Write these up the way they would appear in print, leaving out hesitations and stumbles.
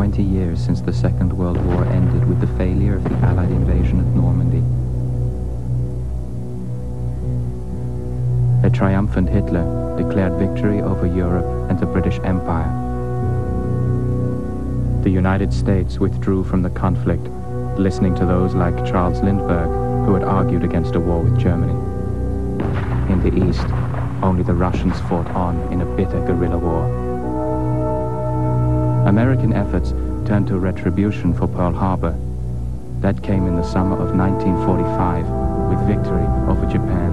20 years since the Second World War ended with the failure of the Allied invasion of Normandy. A triumphant Hitler declared victory over Europe and the British Empire. The United States withdrew from the conflict, listening to those like Charles Lindbergh, who had argued against a war with Germany. In the East, only the Russians fought on in a bitter guerrilla war. American efforts turned to retribution for Pearl Harbor. That came in the summer of 1945 with victory over Japan.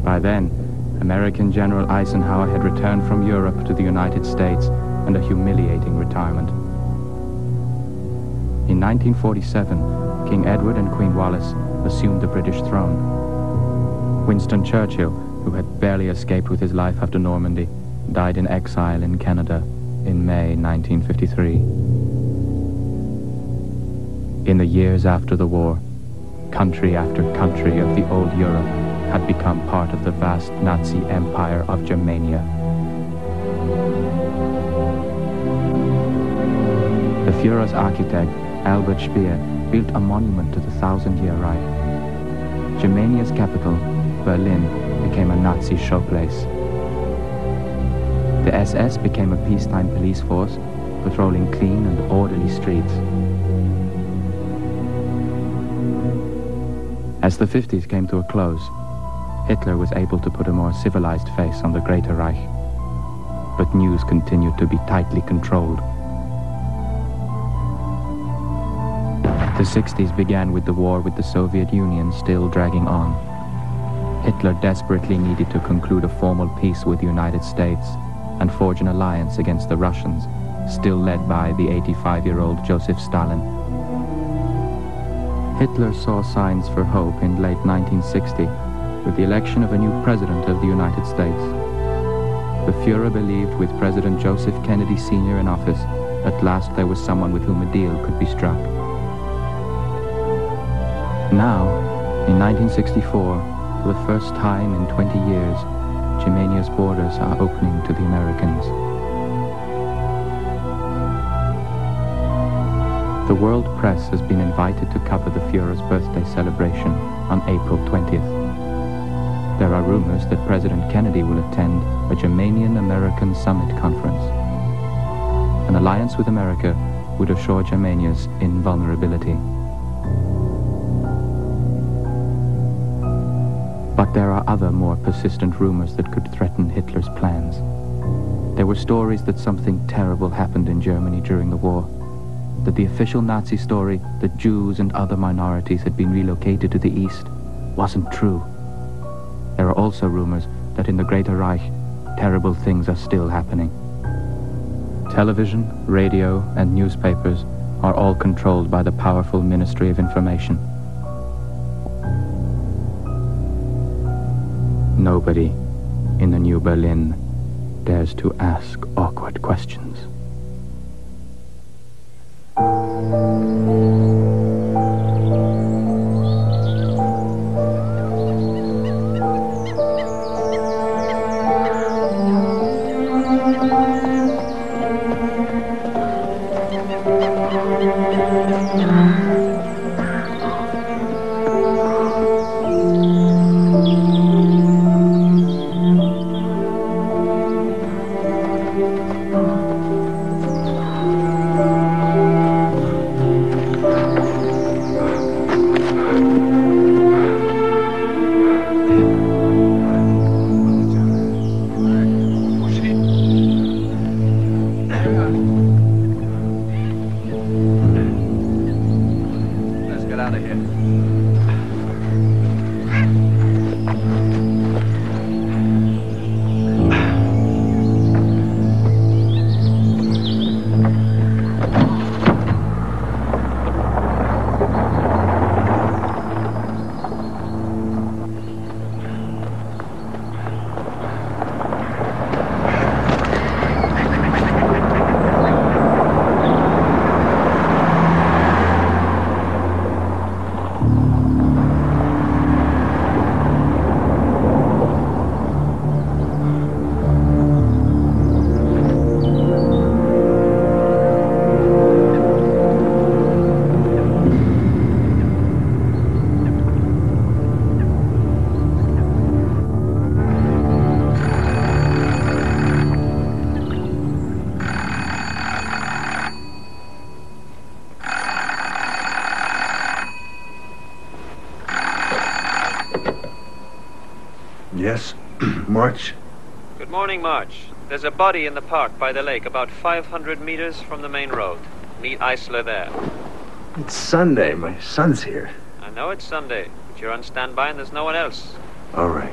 By then, American General Eisenhower had returned from Europe to the United States and a humiliating retirement. In 1947, King Edward and Queen Wallis assumed the British throne. Winston Churchill, who had barely escaped with his life after Normandy, died in exile in Canada in May 1953. In the years after the war, country after country of the old Europe had become part of the vast Nazi empire of Germania. The Führer's architect, Albert Speer, built a monument to the 1,000-year Reich. Germania's capital, Berlin, became a Nazi showplace. The SS became a peacetime police force, patrolling clean and orderly streets. As the 50s came to a close, Hitler was able to put a more civilized face on the Greater Reich. But news continued to be tightly controlled. The 60s began with the war with the Soviet Union still dragging on. Hitler desperately needed to conclude a formal peace with the United States and forge an alliance against the Russians, still led by the 85-year-old Joseph Stalin. Hitler saw signs for hope in late 1960 with the election of a new president of the United States. The Führer believed with President Joseph Kennedy Sr. in office, at last there was someone with whom a deal could be struck. Now, in 1964, for the first time in 20 years, Germania's borders are opening to the Americans. The world press has been invited to cover the Führer's birthday celebration on April 20th. There are rumors that President Kennedy will attend a Germanian-American Summit conference. An alliance with America would assure Germania's invulnerability. But there are other more persistent rumors that could threaten Hitler's plans. There were stories that something terrible happened in Germany during the war, that the official Nazi story that Jews and other minorities had been relocated to the East wasn't true. There are also rumors that in the Greater Reich, terrible things are still happening. Television, radio, and newspapers are all controlled by the powerful Ministry of Information. Nobody in the New Berlin dares to ask awkward questions. Yes, March? Good morning, March. There's a body in the park by the lake, about 500 meters from the main road. Meet Eisler there. It's Sunday. My son's here. I know it's Sunday, but you're on standby and there's no one else. All right.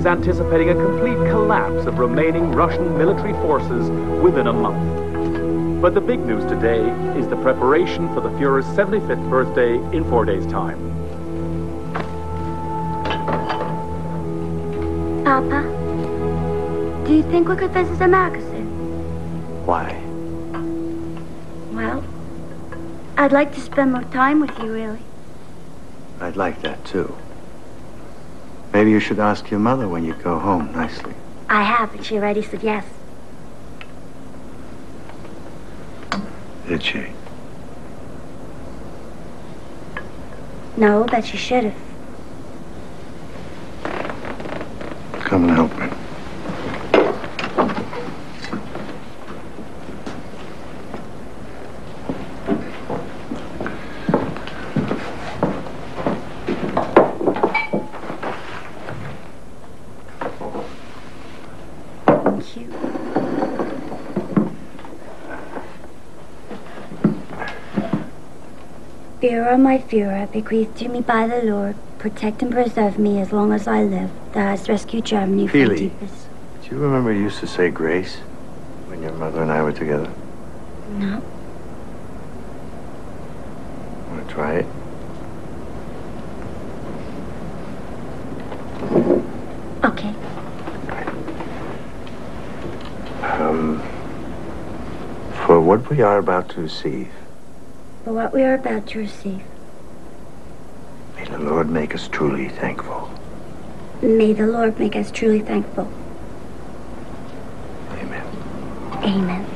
Anticipating a complete collapse of remaining Russian military forces within a month. But the big news today is the preparation for the Führer's 75th birthday in 4 days' time. Papa, do you think we could visit America soon? Why? Well, I'd like to spend more time with you, really. I'd like that, too. Maybe you should ask your mother when you go home nicely. I have, and she already said yes. Did she? No, but she should have. Come and help me. Führer, my Führer, bequeathed to me by the Lord, protect and preserve me as long as I live. Thou hast rescued Germany from Feely, deepest. do you remember you used to say grace when your mother and I were together? No. Want to try it? Okay. For what we are about to receive, For what we are about to receive, may the Lord make us truly thankful. may the Lord make us truly thankful. Amen. Amen.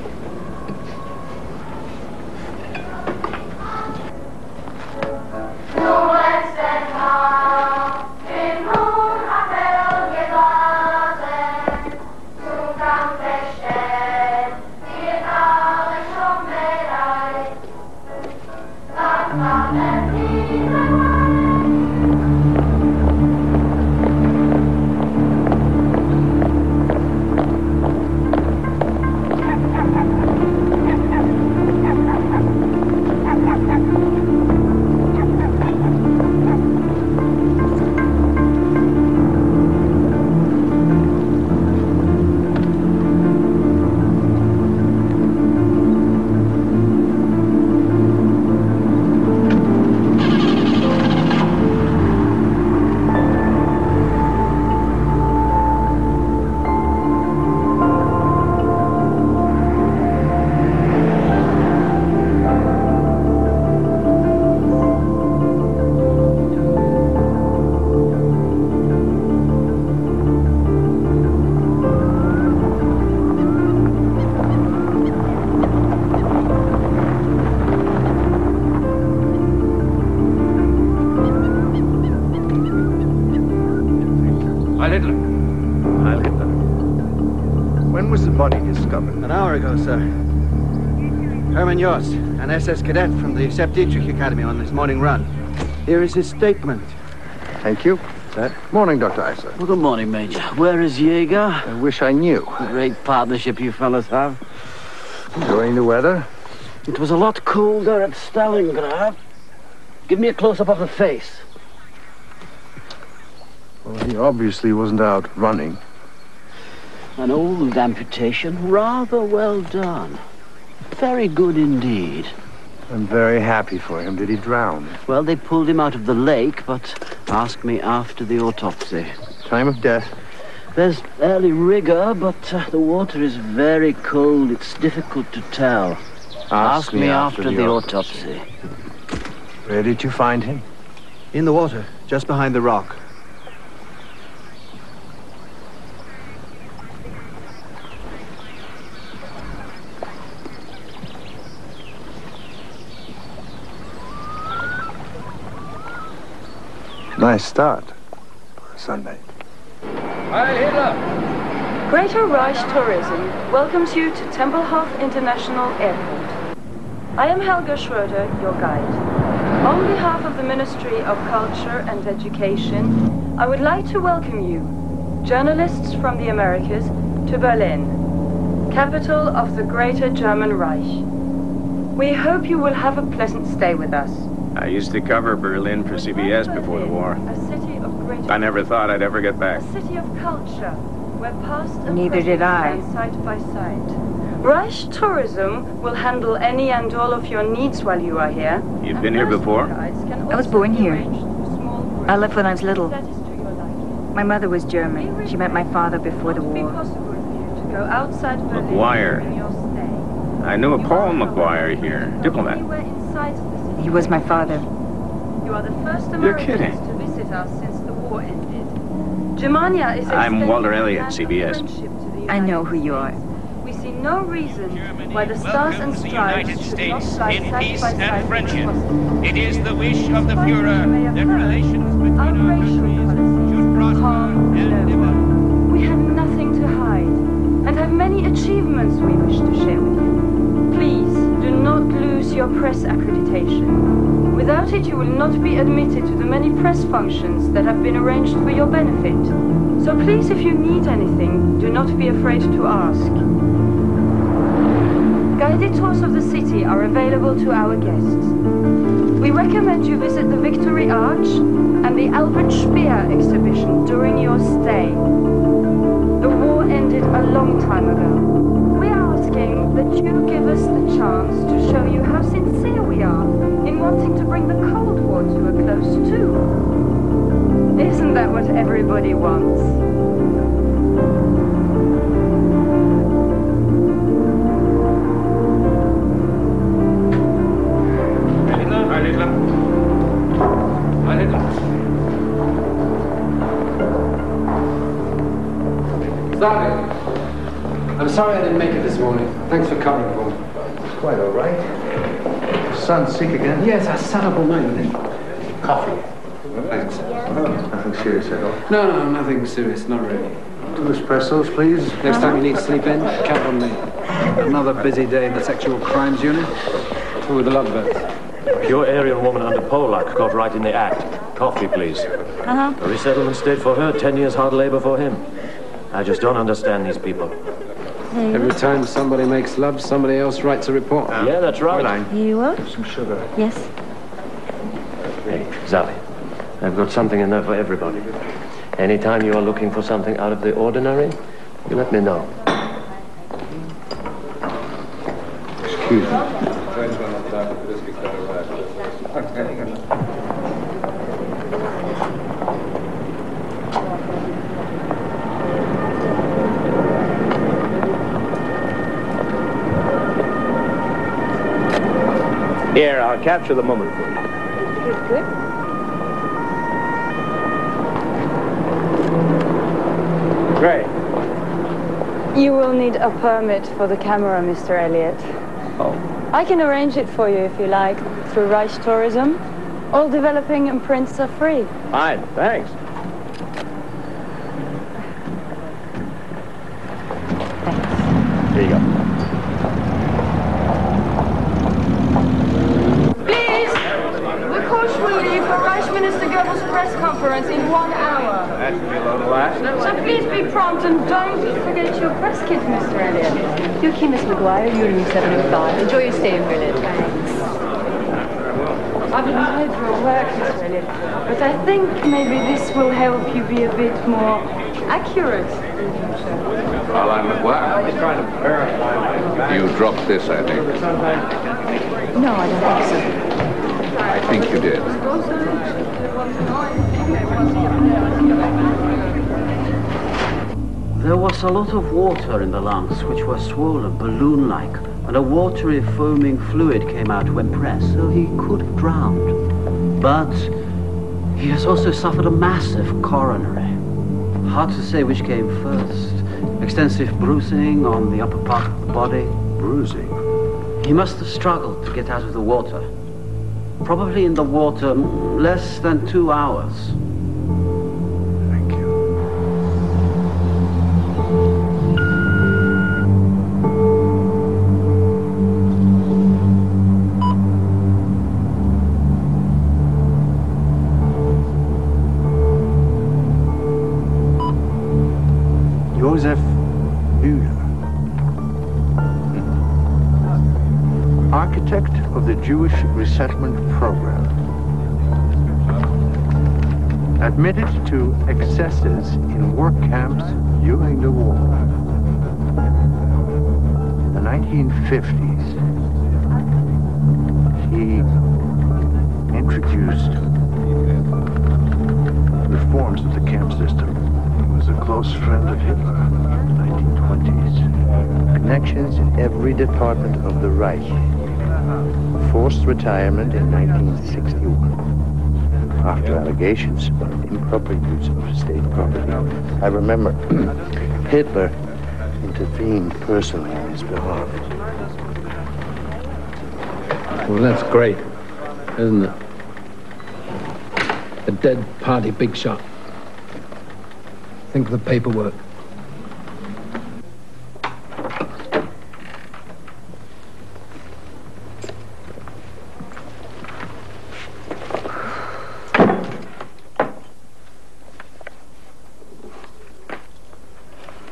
When was the body discovered? An hour ago, sir. Hermann Jost, an SS cadet from the Sepp Dietrich Academy on his morning run. Here is his statement. Thank you. Sir? Morning, Dr. Eisler. Well, good morning, Major. Where is Jaeger? I wish I knew. Great partnership you fellas have. Enjoying the weather? It was a lot colder at Stalingrad. Give me a close-up of the face. Well, he obviously wasn't out running. An old amputation. Rather well done. Very good indeed. I'm very happy for him. Did he drown? Well, they pulled him out of the lake, but ask me after the autopsy. Time of death? There's early rigor, but the water is very cold. It's difficult to tell. Ask me after the autopsy. Where did you find him? In the water, just behind the rock. Nice start for a Sunday. Heil Hitler! Greater Reich Tourism welcomes you to Tempelhof International Airport. I am Helga Schroeder, your guide. On behalf of the Ministry of Culture and Education, I would like to welcome you, journalists from the Americas, to Berlin, capital of the Greater German Reich. We hope you will have a pleasant stay with us. I used to cover Berlin for CBS before the war. I never thought I'd ever get back. A city of culture, where past and Neither did I. stand side by side. Reich Tourism will handle any and all of your needs while you are here. You've been here before? I was born here. I left when I was little. My mother was German. She met my father before the war. McGuire. I knew a Paul McGuire here, diplomat. He was my father. You are the first You're kidding. Americans to visit us since the war ended. Germania is I'm Walter Elliott, CBS. I know who you are. We see no reason why the stars and stripes should not fly in side peace by and side. friendship. It is the wish of the Führer that relations between our countries should prosper and develop. We have nothing to hide and have many achievements we wish to share with you. Please do not lose your press accreditation. Without it, you will not be admitted to the many press functions that have been arranged for your benefit. So please, if you need anything, do not be afraid to ask. Guided tours of the city are available to our guests. We recommend you visit the Victory Arch and the Albert Speer exhibition during your stay. The war ended a long time ago. We are asking that you give us the chance to show you how sincere we are in wanting to bring the Cold War to a close too. Isn't that what everybody wants? I'm sorry I didn't make it this morning. Thanks for covering for me. It's quite all right. Son, sick again? Yes, I sat up all night with him. Coffee. Thanks. Nothing serious at all. No, nothing serious, not really. 2 espressos, please. Next time you need to sleep in, count on me. Another busy day in the Sexual Crimes Unit. 2 of the lovebirds. Pure Aryan woman under Polak caught right in the act. Coffee, please. A resettlement state for her, 10 years hard labor for him. I just don't understand these people. Every time somebody makes love, somebody else writes a report. Yeah, that's right. Here you are? Some sugar. Yes. Hey, Zali, I've got something in there for everybody. Anytime you are looking for something out of the ordinary, you let me know. Excuse me. Here, I'll capture the moment for you. Good. Great. You will need a permit for the camera, Mr. Elliott. Oh. I can arrange it for you if you like, through Reich Tourism. All developing and prints are free. Fine, thanks. Here you go. Please! The coach will leave for Reich Minister Goebbels' press conference in 1 hour. That should be a load of laughs. So please be prompt and don't forget your press kit, Mr. Elliott. Your key, Miss McGuire, Union 705. Enjoy your stay in Berlin. I've enjoyed your work, Mr. Elliott, but I think maybe this will help you be a bit more accurate in the future. Well, I'm McGuire. He's trying to verify. You dropped this, I think. No, I don't think so. I think you did. There was a lot of water in the lungs, which were swollen, balloon-like, and a watery, foaming fluid came out when pressed, so he could have drowned. But he has also suffered a massive coronary. Hard to say which came first. Extensive bruising on the upper part of the body. Bruising? He must have struggled to get out of the water. Probably in the water less than 2 hours. resettlement program. Admitted to excesses in work camps during the war. In the 1950s, he introduced reforms of the camp system. He was a close friend of Hitler in the 1920s. Connections in every department of the Reich. Forced retirement in 1961. After allegations of improper use of state property. I remember Hitler intervened personally on his behalf. Well, that's great, isn't it? A dead party big shot. Think of the paperwork.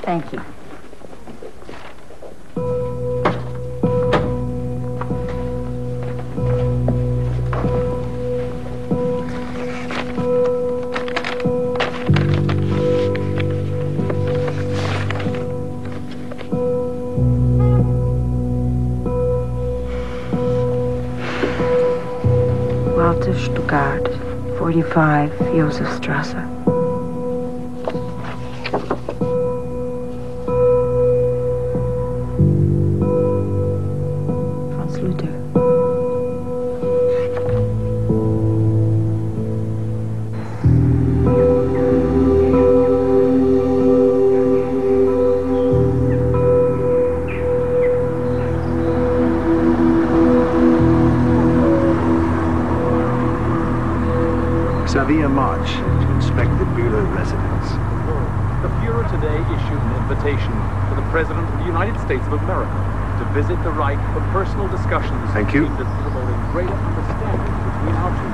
Thank you. Walter Stuttgart, 45 Josefstrasse. Xavier March to inspect the Bühler residence. The Fuhrer today issued an invitation to the President of the United States of America to visit the Reich for personal discussions Thank you. aimed at promoting greater understanding between our two.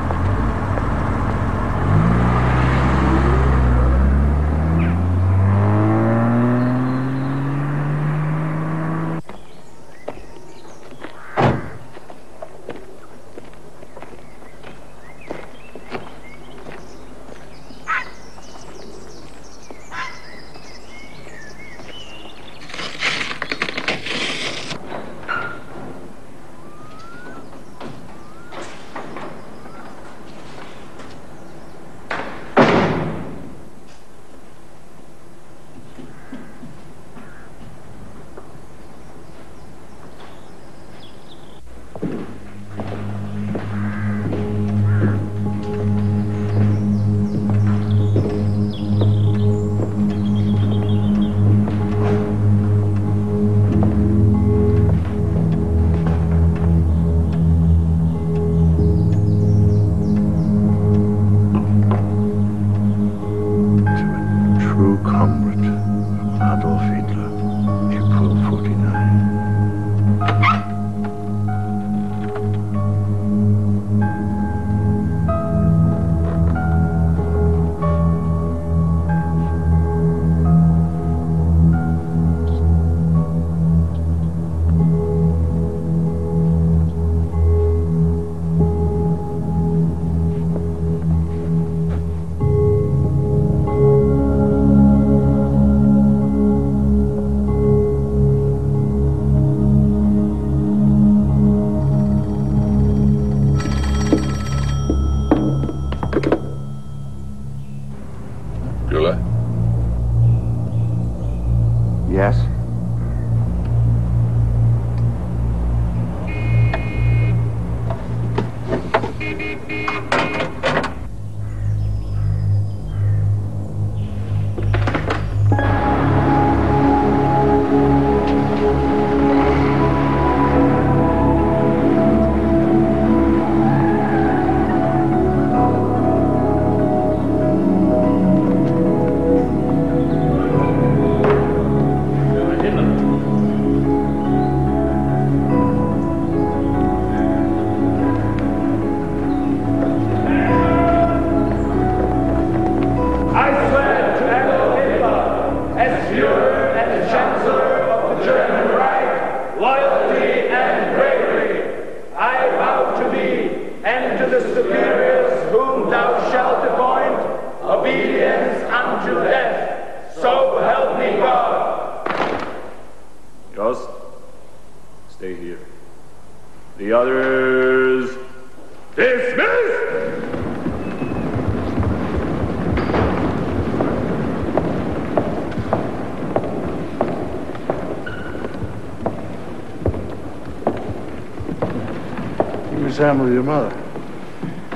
Sam with your mother?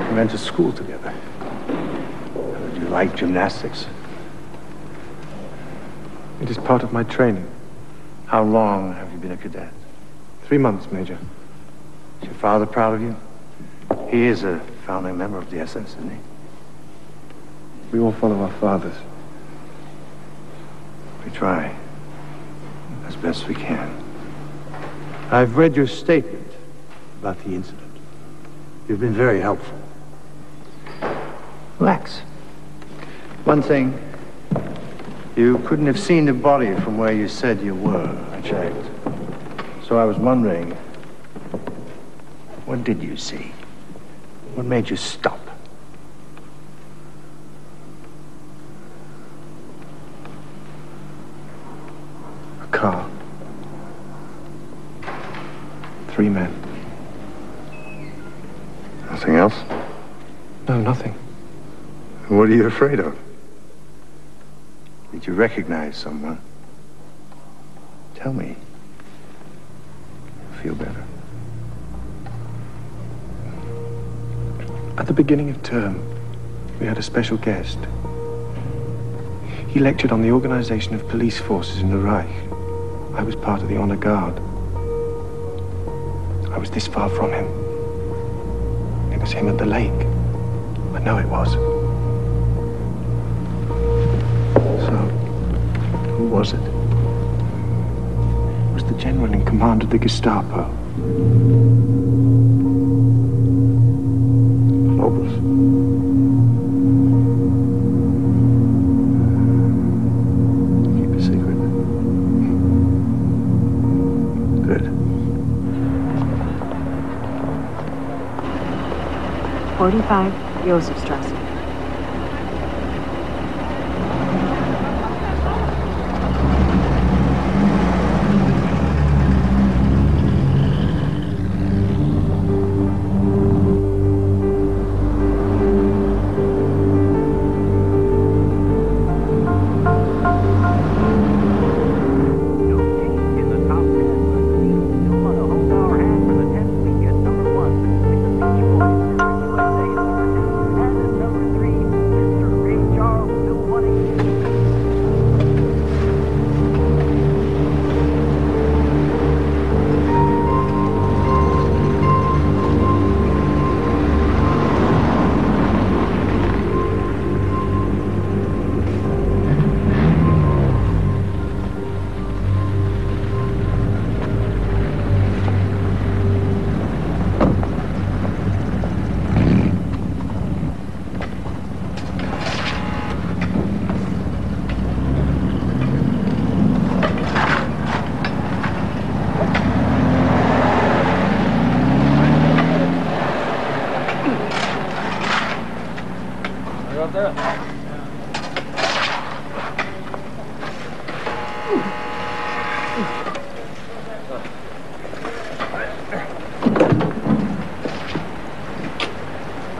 You went to school together. Did you like gymnastics? It is part of my training. How long have you been a cadet? 3 months, Major. Is your father proud of you? He is a founding member of the SS, isn't he? We all follow our fathers. We try as best we can. I've read your statement about the incident. You've been very helpful. Relax. One thing, you couldn't have seen the body from where you said you were. I checked. So I was wondering, what did you see? What made you stop? A car. 3 men. Nothing else? No, nothing. What are you afraid of? Did you recognize someone? Tell me. You'll feel better. At the beginning of term, we had a special guest. He lectured on the organization of police forces in the Reich. I was part of the honor guard. I was this far from him. It was him at the lake. I know it was. So, who was it? It was the general in command of the Gestapo. Keep a secret. Good. 45 Josefstrasse.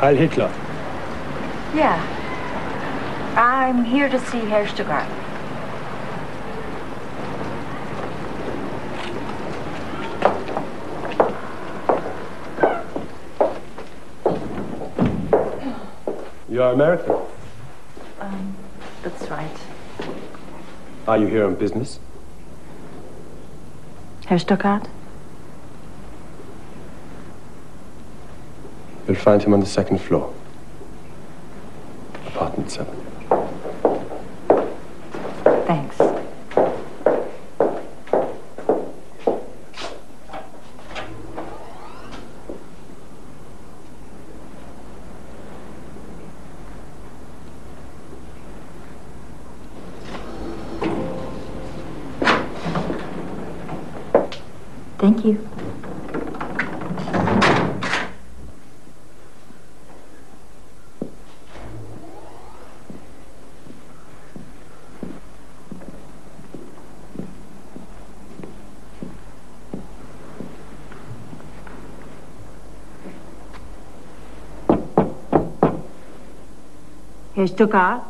Heil Hitler. Yeah. I'm here to see Herr Stuttgart. You are American? That's right. Are you here on business? Herr Stuttgart? You'll find him on the 2nd floor. Apartment 7. Thanks. Thank you. Herr Stuttgart?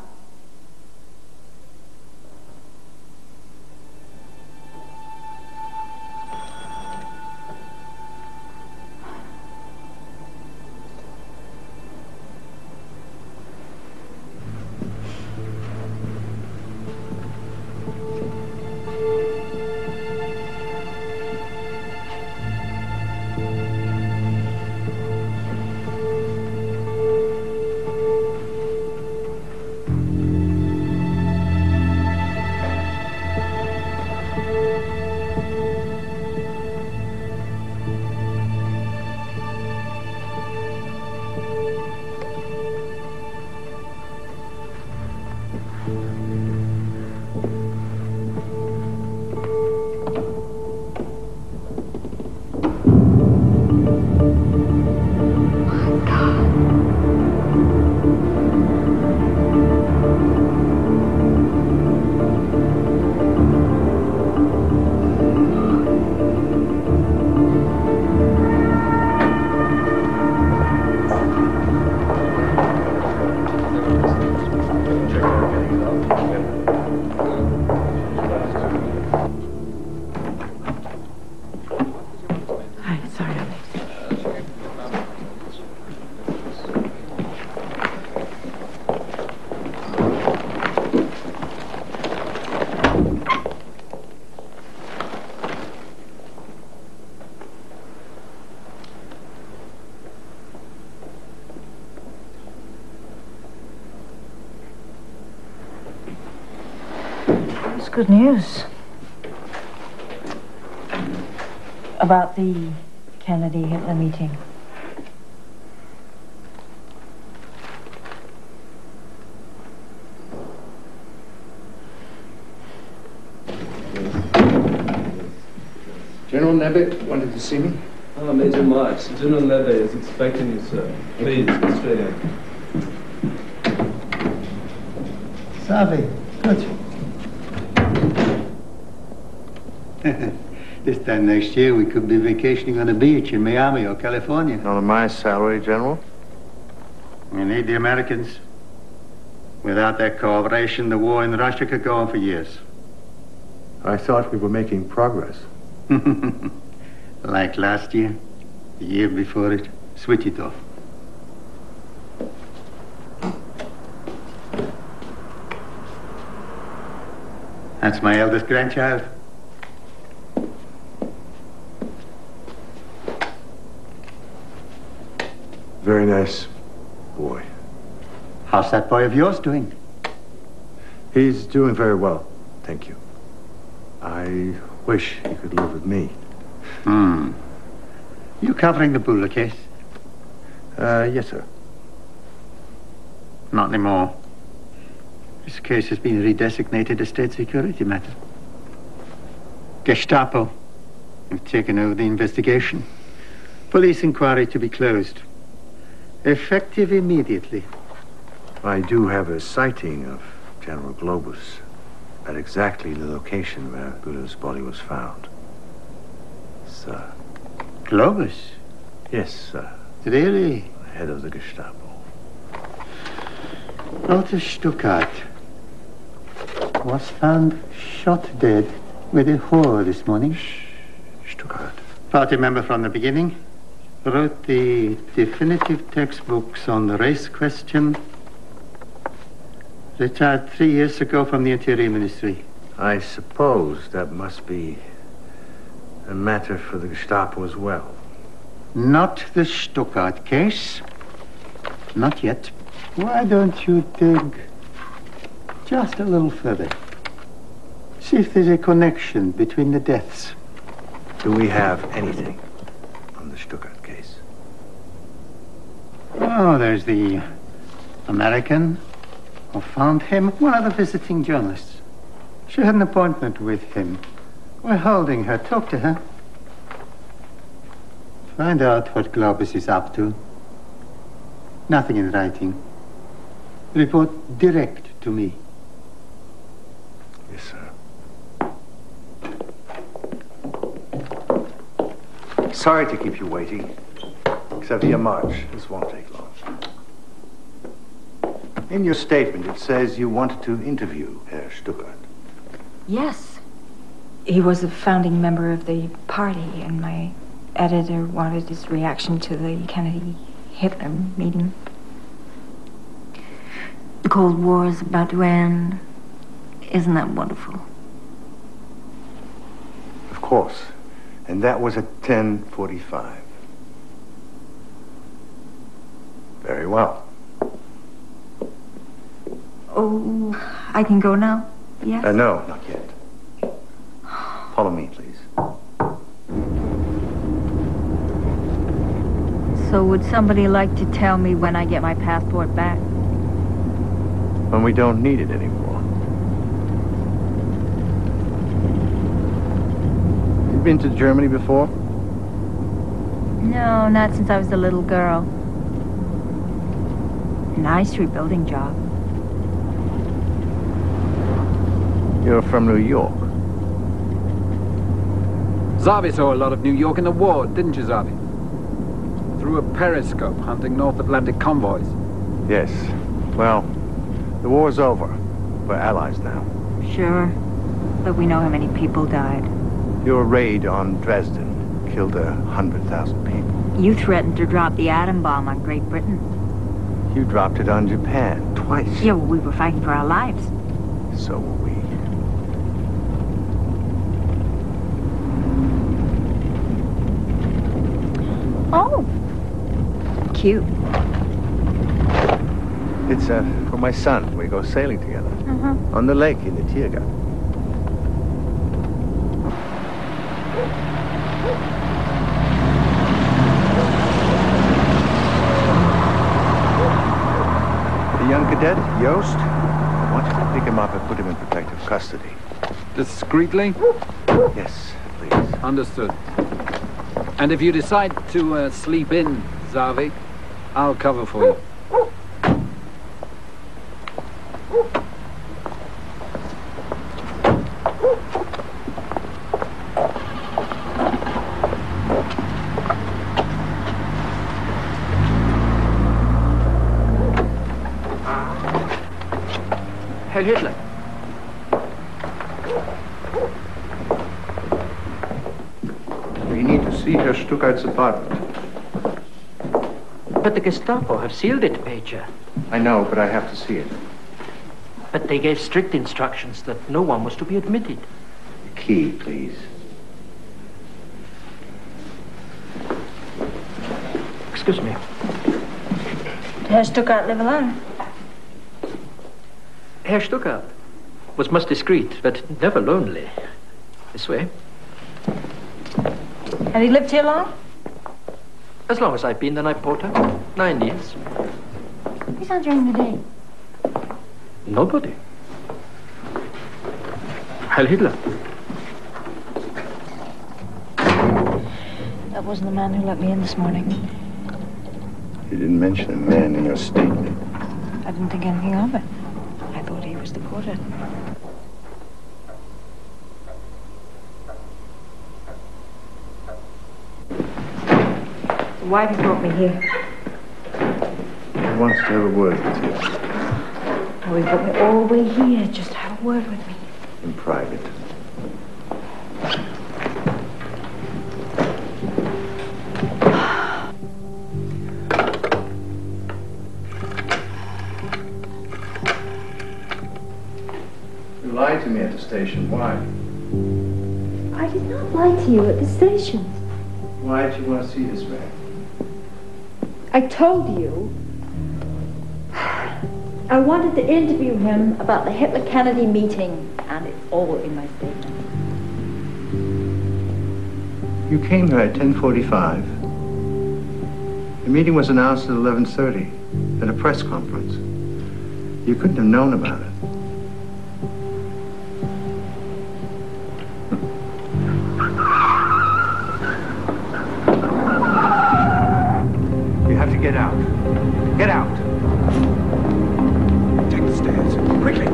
Good news about the Kennedy-Hitler meeting. General Neve wanted to see me. Ah, Major Mars. General Neve is expecting you, sir. Please, go straight in. Savi, good. This time next year, we could be vacationing on a beach in Miami or California. Not on my salary, General. We need the Americans. Without their cooperation, the war in Russia could go on for years. I thought we were making progress. Like last year, the year before it, switch it off. That's my eldest grandchild. Very nice boy. How's that boy of yours doing? He's doing very well, thank you. I wish he could live with me. You covering the Buller case? Yes, sir. Not anymore. This case has been redesignated a state security matter. Gestapo have taken over the investigation. Police inquiry to be closed. Effective immediately. I do have a sighting of General Globus at exactly the location where Buller's body was found. Sir. Globus? Yes, sir. Really? The head of the Gestapo. Walter Stuckart was found shot dead with a whore this morning. Stuckart. Party member from the beginning. Wrote the definitive textbooks on the race question. Retired 3 years ago from the Interior Ministry. I suppose that must be a matter for the Gestapo as well. Not the Stuckart case. Not yet. Why don't you dig just a little further? See if there's a connection between the deaths. Do we have anything on the Stuckart case? Oh, there's the American who found him, one of the visiting journalists. She had an appointment with him. We're holding her. Talk to her. Find out what Globus is up to. Nothing in writing. Report direct to me. Yes, sir. Sorry to keep you waiting. Xavier March. This won't take long. In your statement, it says you wanted to interview Herr Stuckart. Yes. He was a founding member of the party, and my editor wanted his reaction to the Kennedy-Hitler meeting. The Cold War is about to end. Isn't that wonderful? Of course. And that was at 10:45. Very well. Oh, I can go now? Yes? No, not yet. Follow me, please. So would somebody like to tell me when I get my passport back? When we don't need it anymore. been to Germany before? No, not since I was a little girl. Nice rebuilding job. You're from New York. Zavi saw a lot of New York in the war, didn't you, Zavi? Through a periscope, hunting North Atlantic convoys. Yes. Well, the war's over. We're allies now. Sure. But we know how many people died. Your raid on Dresden killed 100,000 people. You threatened to drop the atom bomb on Great Britain. You dropped it on Japan twice. Yeah, well, we were fighting for our lives. So were we. Oh. Cute. It's for my son. We go sailing together. On the lake in the Tierga. The young cadet, Yost, I want you to pick him up and put him in protective custody. Discreetly? Yes, please. Understood. And if you decide to sleep in, Zavi, I'll cover for you. Herr Hitler. We need to see Herr Stuckart's apartment. But the Gestapo have sealed it, Major. I know, but I have to see it. But they gave strict instructions that no one was to be admitted. The key, please. Excuse me. Herr Stuckart live alone? Herr Stuckart was most discreet, but never lonely. This way. Have you lived here long? As long as I've been the night porter. 9 years. Who's on during the day? Nobody. Heil Hitler. That wasn't the man who let me in this morning. You didn't mention a man in your statement. I didn't think anything of it. I thought he was the porter. Why have you brought me here? He wants to have a word with you. Oh, he brought me all the way here just to have a word with me. In private. You lied to me at the station. Why? I did not lie to you at the station. Why did you want to see this man? I told you I wanted to interview him about the Hitler-Kennedy meeting, and it's all in my statement. You came here at 10:45. The meeting was announced at 11:30 at a press conference. You couldn't have known about it. You have to get out. Get out. Take the stairs. Quickly.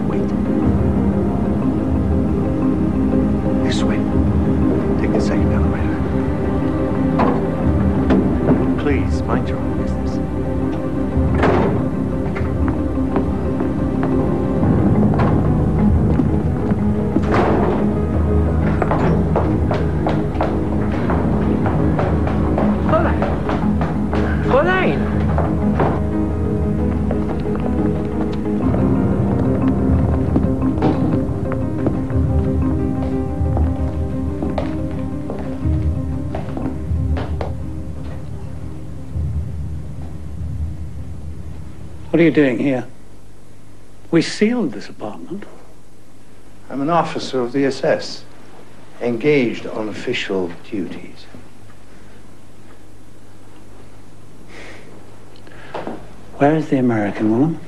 Wait. This way. Take the second elevator. Please, mind your own business. What are you doing here? We sealed this apartment. I'm an officer of the SS, engaged on official duties. Where is the American woman?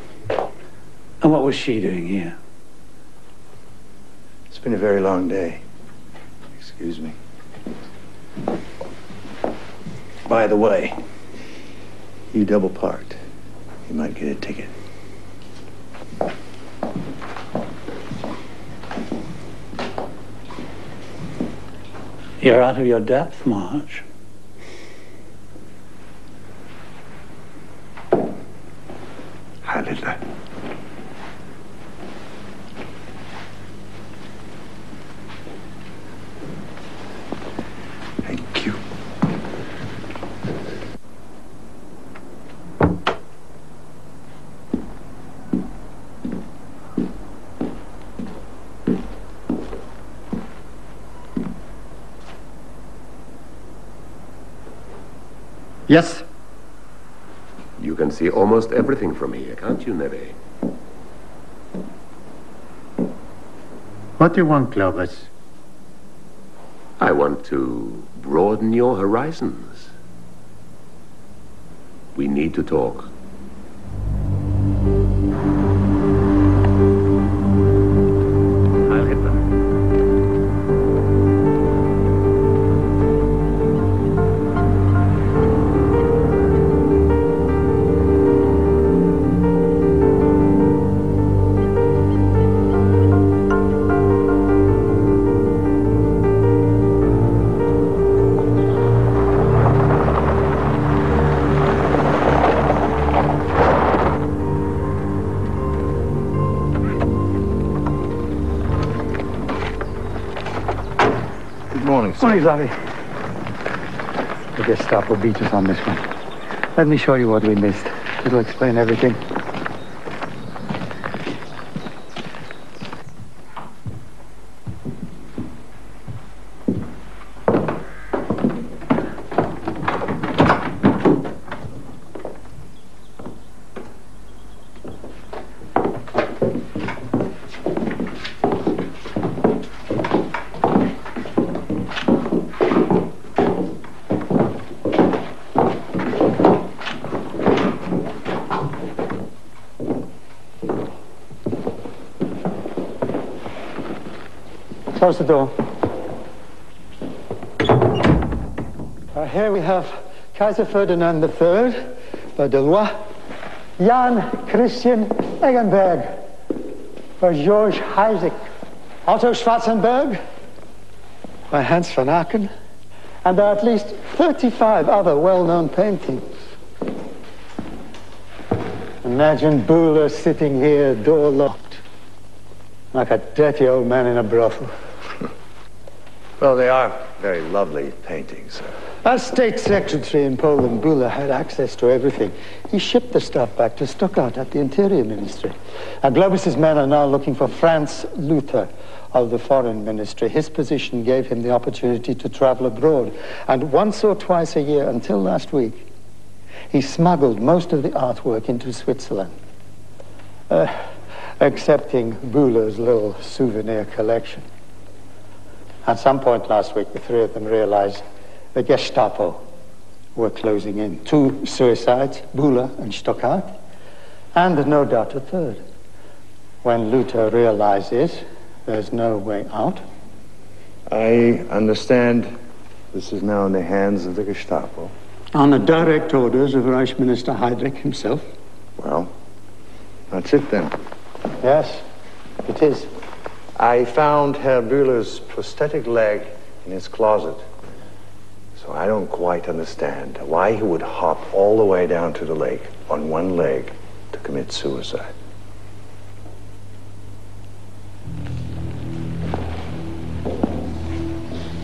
And what was she doing here? been a very long day. Excuse me. By the way, you double parked. You might get a ticket. You're out of your depth, March. Kalείται. Thank you. Yes. You can see almost everything from here, can't you, Neve? What do you want, Clovis? I want to broaden your horizons. We need to talk. Morning, Xavi. The Gestapo beat us on this one. Let me show you what we missed. It'll explain everything. Close the door. Here we have Kaiser Ferdinand III, by Delois, Jan Christian Eggenberg, by George Isaac, Otto Schwarzenberg, by Hans van Aken, and there are at least 35 other well-known paintings. Imagine Bühler sitting here, door locked, like a dirty old man in a brothel. Well, they are very lovely paintings. As state secretary in Poland, Bühler had access to everything. He shipped the stuff back to Stuttgart at the Interior Ministry. And Globus's men are now looking for Franz Luther of the Foreign Ministry. His position gave him the opportunity to travel abroad. And once or twice a year, until last week, he smuggled most of the artwork into Switzerland. Excepting Bühler's little souvenir collection. At some point last week, the three of them realized the Gestapo were closing in. 2 suicides, Bühler and Stuttgart, and no doubt a third. When Luther realizes there's no way out. I understand this is now in the hands of the Gestapo. On the direct orders of Reich Minister Heydrich himself. Well, that's it then. Yes, it is. I found Herr Bühler's prosthetic leg in his closet. So I don't quite understand why he would hop all the way down to the lake on one leg to commit suicide.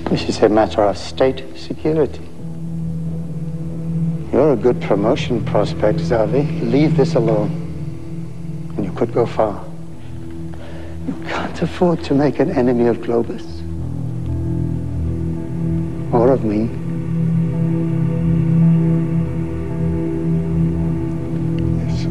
This is a matter of state security. You're a good promotion prospect, Xavi. Leave this alone, and you could go far. You can't afford to make an enemy of Globus. Or of me. Yes, sir.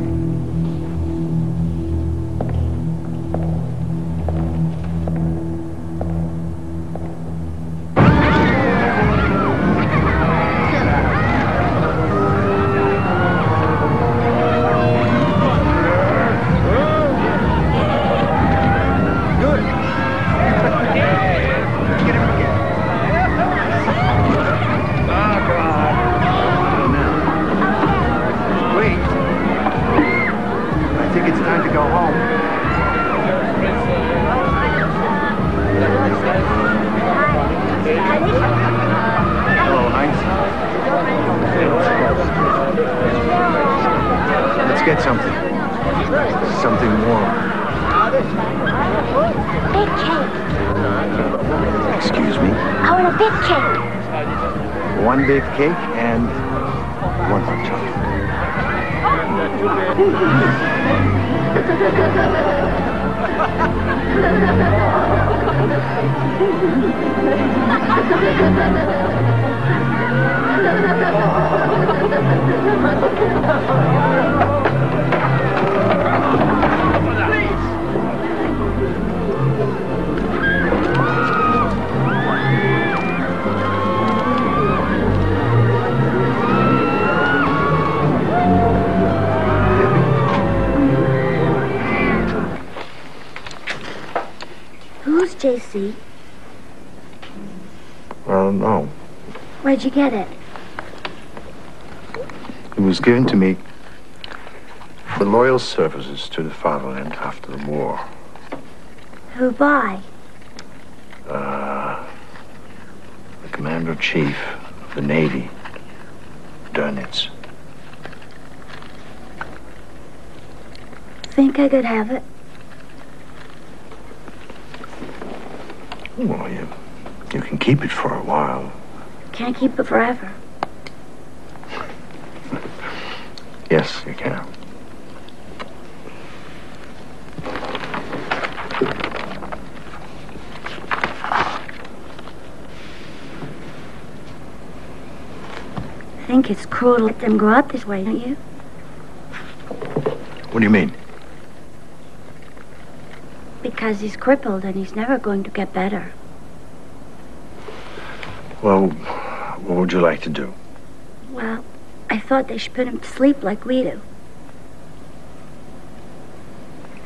Let's get something. Something warm. Big cake. Excuse me? I want a big cake. One big cake and one hot chocolate. Who's JC? I don't know. Where'd you get it? It was given to me for loyal services to the fatherland after the war. Who by? The Commander-in-Chief of the Navy, Dönitz. Think I could have it? Well, you can keep it for a while. Can't keep it forever. Yes, you can. I think it's cruel to let them grow up this way, don't you? What do you mean? Because he's crippled and he's never going to get better. Well, what would you like to do? Well, I thought they should put him to sleep like we do.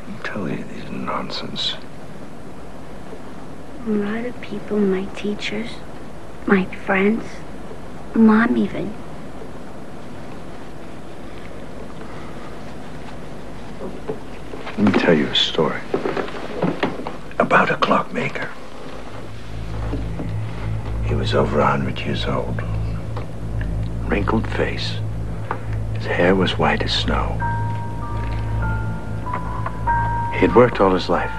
I'll tell you these nonsense. A lot of people, my teachers, my friends, Mom even. Let me tell you a story about a clockmaker. He was over 100 years old. Wrinkled face. His hair was white as snow. He had worked all his life,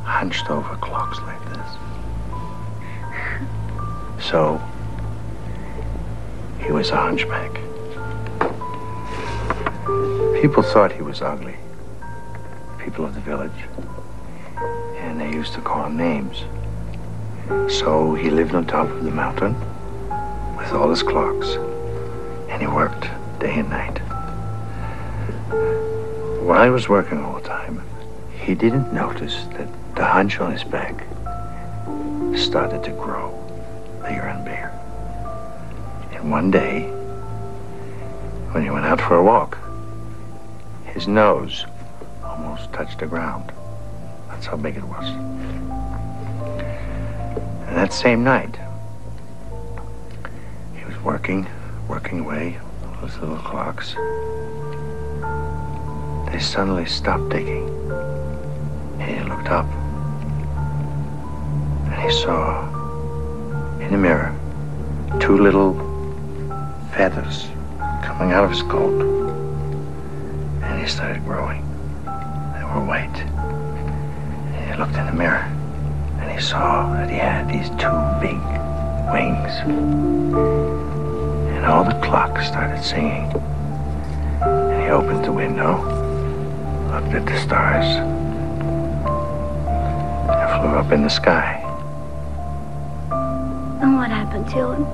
hunched over clocks like this. So, he was a hunchback. People thought he was ugly. People of the village. And they used to call him names. So he lived on top of the mountain with all his clocks. And he worked day and night. While he was working all the time, he didn't notice that the hunch on his back started to grow bigger and bigger. And one day, when he went out for a walk, his nose almost touched the ground. That's how big it was. And that same night, he was working away, those little clocks. They suddenly stopped ticking. And he looked up. And he saw, in the mirror, two little feathers coming out of his coat. And he started growing. They were white. And he looked in the mirror. And he saw that he had these two big wings. And all the clocks started singing. And he opened the window, looked at the stars, and flew up in the sky. And what happened to him?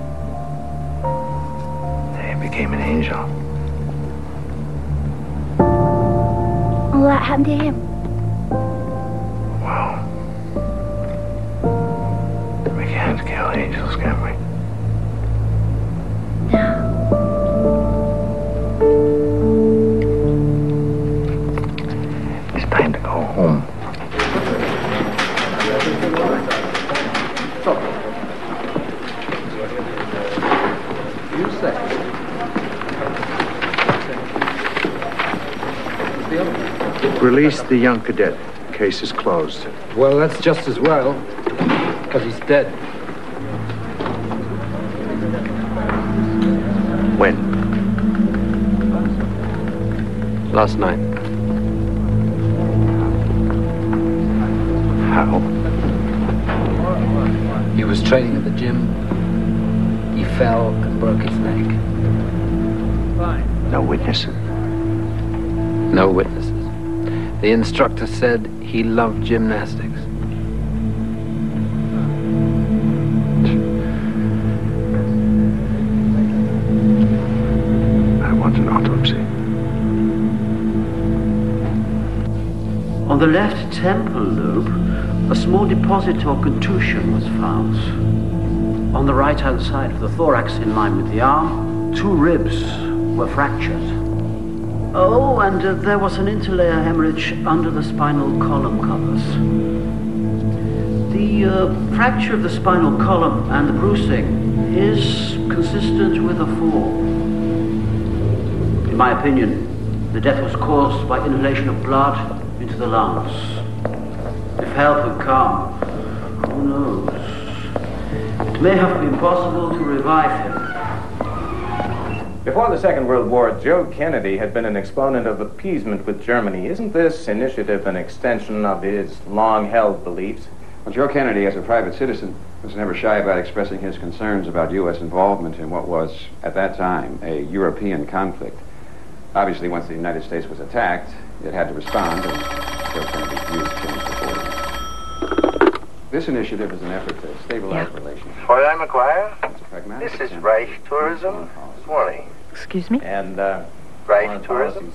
He became an angel. What happened to him? Well, we can't kill angels, can we? No. It's time to go home. You say. Release the young cadet. Case is closed. Well, that's just as well, because he's dead. When? Last night. How? He was training at the gym. He fell and broke his leg. No witnesses? No witnesses. The instructor said he loved gymnastics. I want an autopsy. On the left temple lobe, a small deposit or contusion was found. On the right-hand side of the thorax, in line with the arm, 2 ribs were fractured. Oh, and there was an interlayer hemorrhage under the spinal column covers. The fracture of the spinal column and the bruising is consistent with a fall. In my opinion, the death was caused by inhalation of blood into the lungs. If help had come, who knows? It may have been possible to revive him. Before the Second World War, Joe Kennedy had been an exponent of appeasement with Germany. Isn't this initiative an extension of his long-held beliefs? Well, Joe Kennedy, as a private citizen, was never shy about expressing his concerns about U.S. involvement in what was, at that time, a European conflict. Obviously, once the United States was attacked, it had to respond, and Joe Kennedy's views changed accordingly. This initiative is an effort to stabilize relations. Fräulein McGuire, this is Reich Tourism. Good morning. Excuse me? And, Reich Tourism.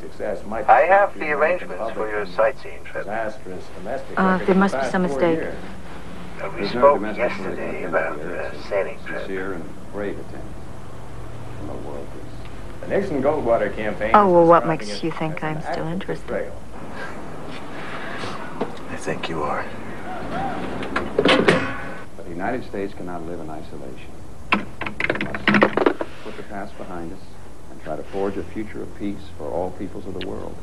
I have the arrangements for your sightseeing trip. There must be some mistake. We spoke yesterday about the sailing trip. Sincere and brave attempt from the world. The Nixon Goldwater campaign... Oh, well, what makes you think I'm still interested? I think you are. But the United States cannot live in isolation. We must put the past behind us and try to forge a future of peace for all peoples of the world.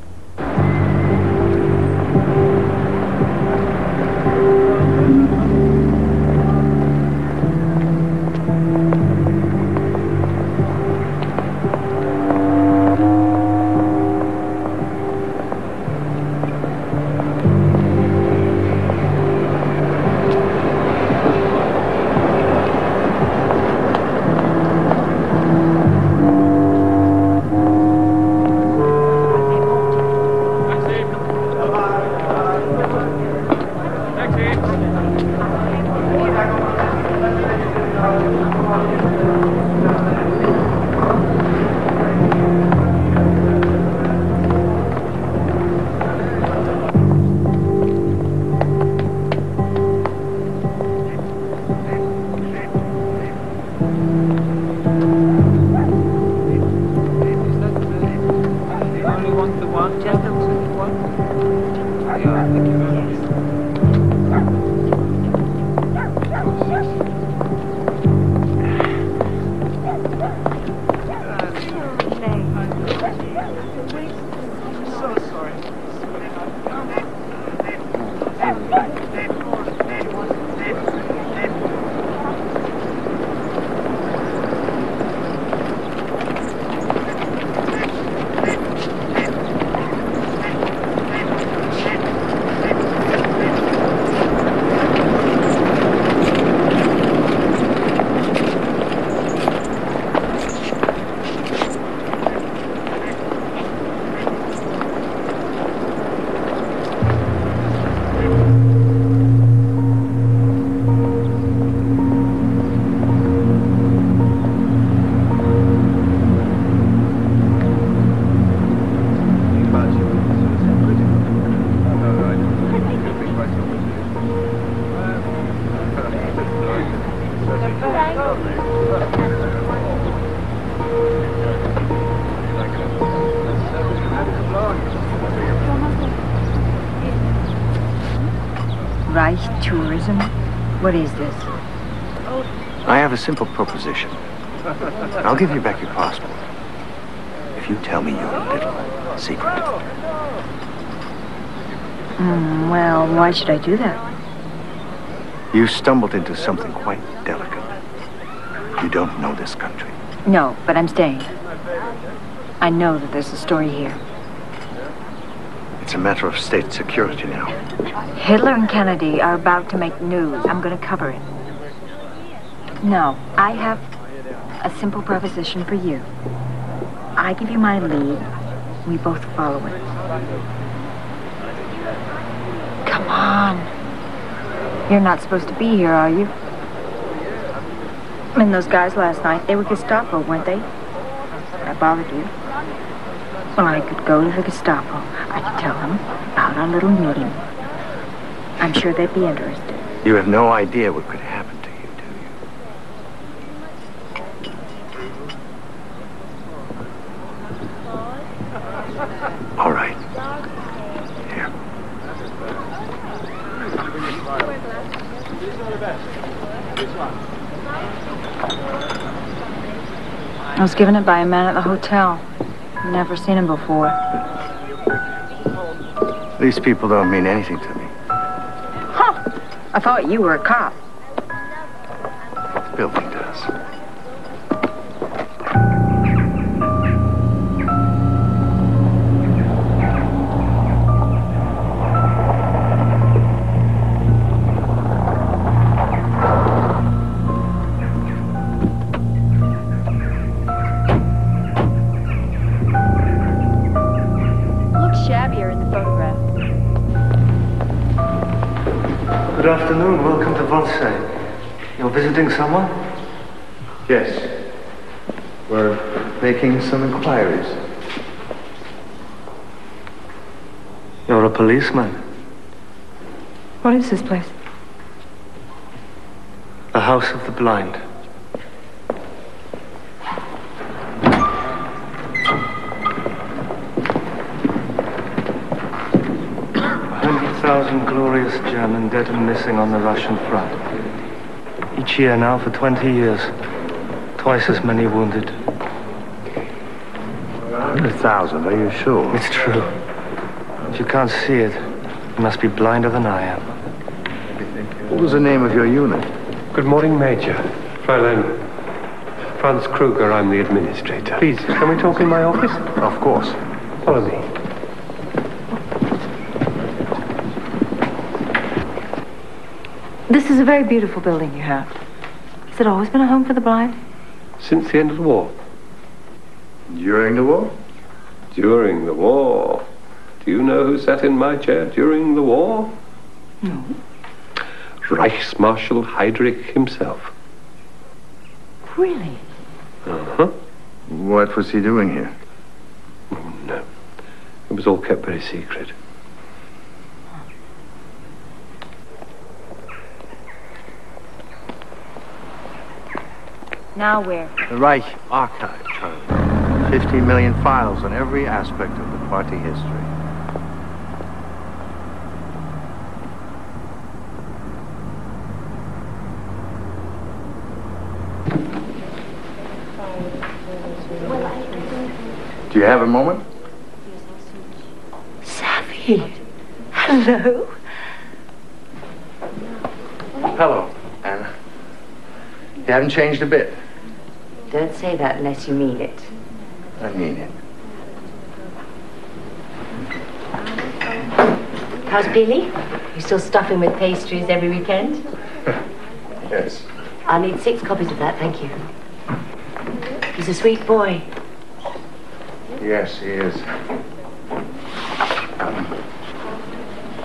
Reich Tourism? What is this? I have a simple proposition. I'll give you back your passport if you tell me your little secret. Well, why should I do that? You stumbled into something quite delicate. You don't know this country. No, but I'm staying. I know that there's a story here. It's a matter of state security now. Hitler and Kennedy are about to make news. I'm going to cover it. No, I have a simple proposition for you. I give you my lead. We both follow it. Come on. You're not supposed to be here, are you? I mean, those guys last night, they were Gestapo, weren't they? I bothered you. Well, I could go to the Gestapo. I could tell them about our little meeting. I'm sure they'd be interested. You have no idea what could happen to you, do you? All right. Here. I was given it by a man at the hotel. Never seen him before. These people don't mean anything to me. Huh! I thought you were a cop. The building does. Good afternoon. Welcome to Versailles. You're visiting someone? Yes. We're making some inquiries. You're a policeman. What is this place? The House of the Blind. Glorious German dead and missing on the Russian front. Each year now for 20 years. Twice as many wounded. 100,000, are you sure? It's true. If you can't see it, you must be blinder than I am. What was the name of your unit? Good morning, Major. Fräulein Franz Kruger, I'm the administrator. Please, can we talk in my office? Of course. Follow me. This is a very beautiful building you have. Has it always been a home for the blind? Since the end of the war. During the war? During the war. Do you know who sat in my chair during the war? No. Reichsmarshal Heydrich himself. Really? Uh-huh. What was he doing here? Oh, no. It was all kept very secret. Now where? The Reich Archive, Charlie. 50 million files on every aspect of the party history. Do you have a moment? Safi! Hello? Hello, Anna. You haven't changed a bit. Don't say that unless you mean it. I mean it. How's Billy? You still stuffing with pastries every weekend? Yes. I'll need 6 copies of that, thank you. He's a sweet boy. Yes, he is.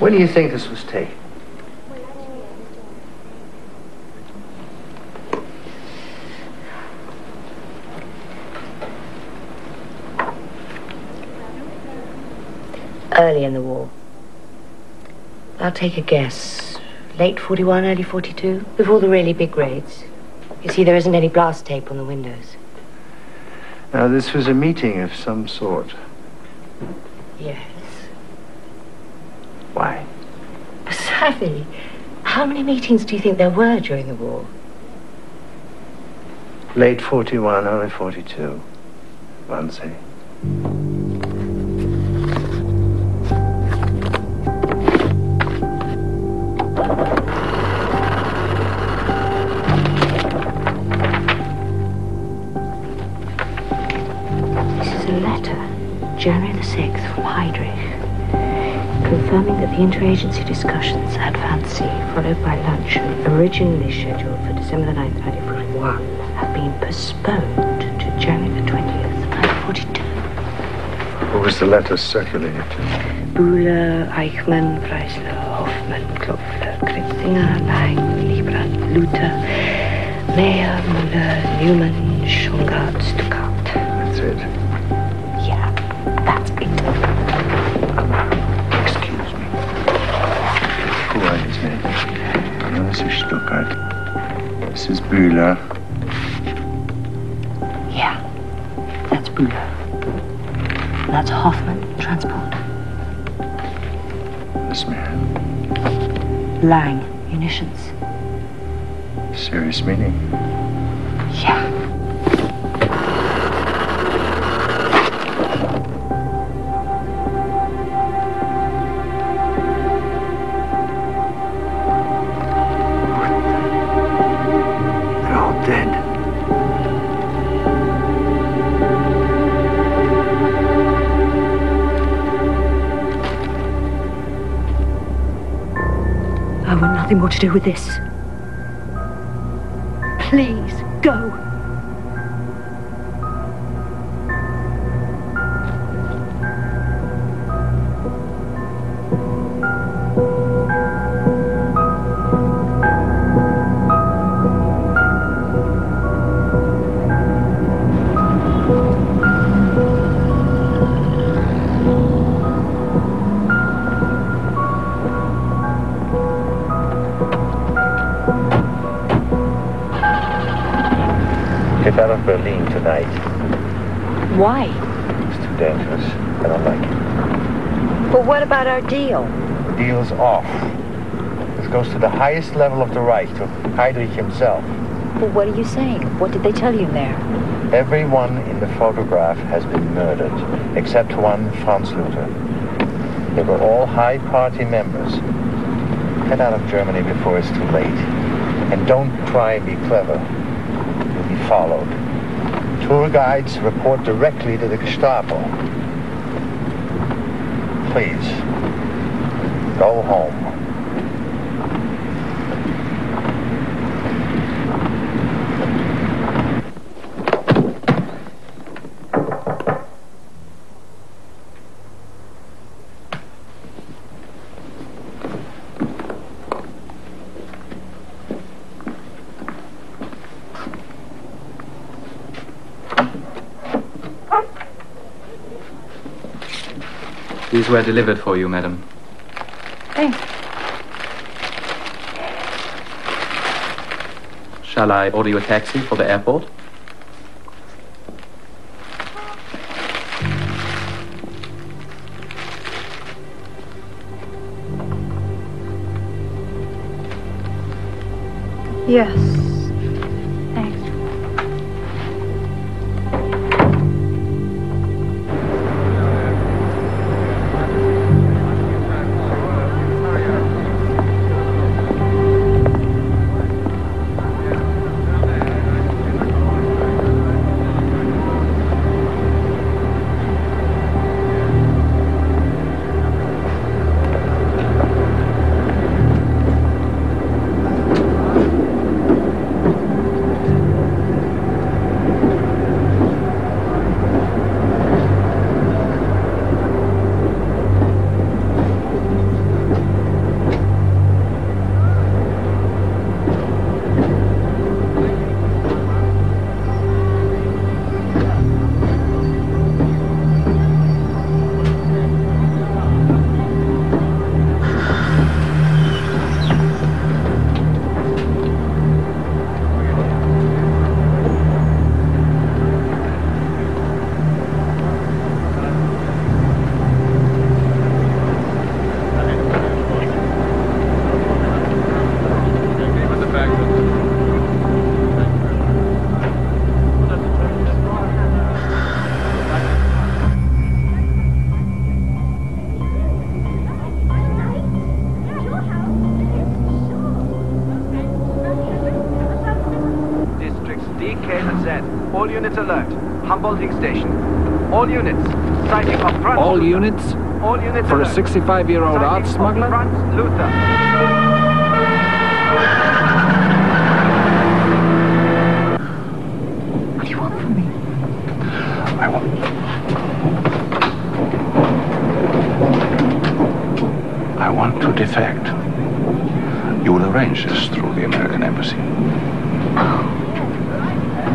When do you think this was taken? Early in the war. I'll take a guess. Late 41, early 42, before the really big raids. You see, there isn't any blast tape on the windows. Now, this was a meeting of some sort. Yes. Why? Safi, how many meetings do you think there were during the war? Late 41, early 42. Wannsee. This is a letter, January the 6th, from Heydrich. confirming that the interagency discussions at Fancy, followed by lunch, originally scheduled for December the 9th, 1941, have been postponed to January the 20th, 1942. Who was the letter circulated to? Bühler, Eichmann, Freisler, Hoffmann, Klopfer, Kritzinger, Lang, Liebrandt, Luther, Mayer, Müller, Newman, Schongard, Stuckart. That's it. Yeah, that's it. Excuse me. Who are his names? No, this is Stuckart. This is Bühler. Yeah, that's Bühler. That's Hoffmann, transport. This man. Lang, munitions. Serious meeting. Yeah. They're all dead. I want nothing more to do with this. Please, go. Get out of Berlin tonight. Why? It's too dangerous. I don't like it. But what about our deal? The deal's off. This goes to the highest level of the Reich, to Heydrich himself. Well, what are you saying? What did they tell you in there? Everyone in the photograph has been murdered, except one Franz Luther. They were all high party members. Get out of Germany before it's too late. And don't try and be clever. You'll be followed. Tour guides report directly to the Gestapo. Please, go home. These were delivered for you, madam. Thanks. Shall I order you a taxi for the airport? Yes. Thanks. All units alert. Humboldting station. All units. Sighting up front. All units For a 65-year-old art smuggler? What do you want from me? I want to defect. You will arrange this through the American embassy. Oh.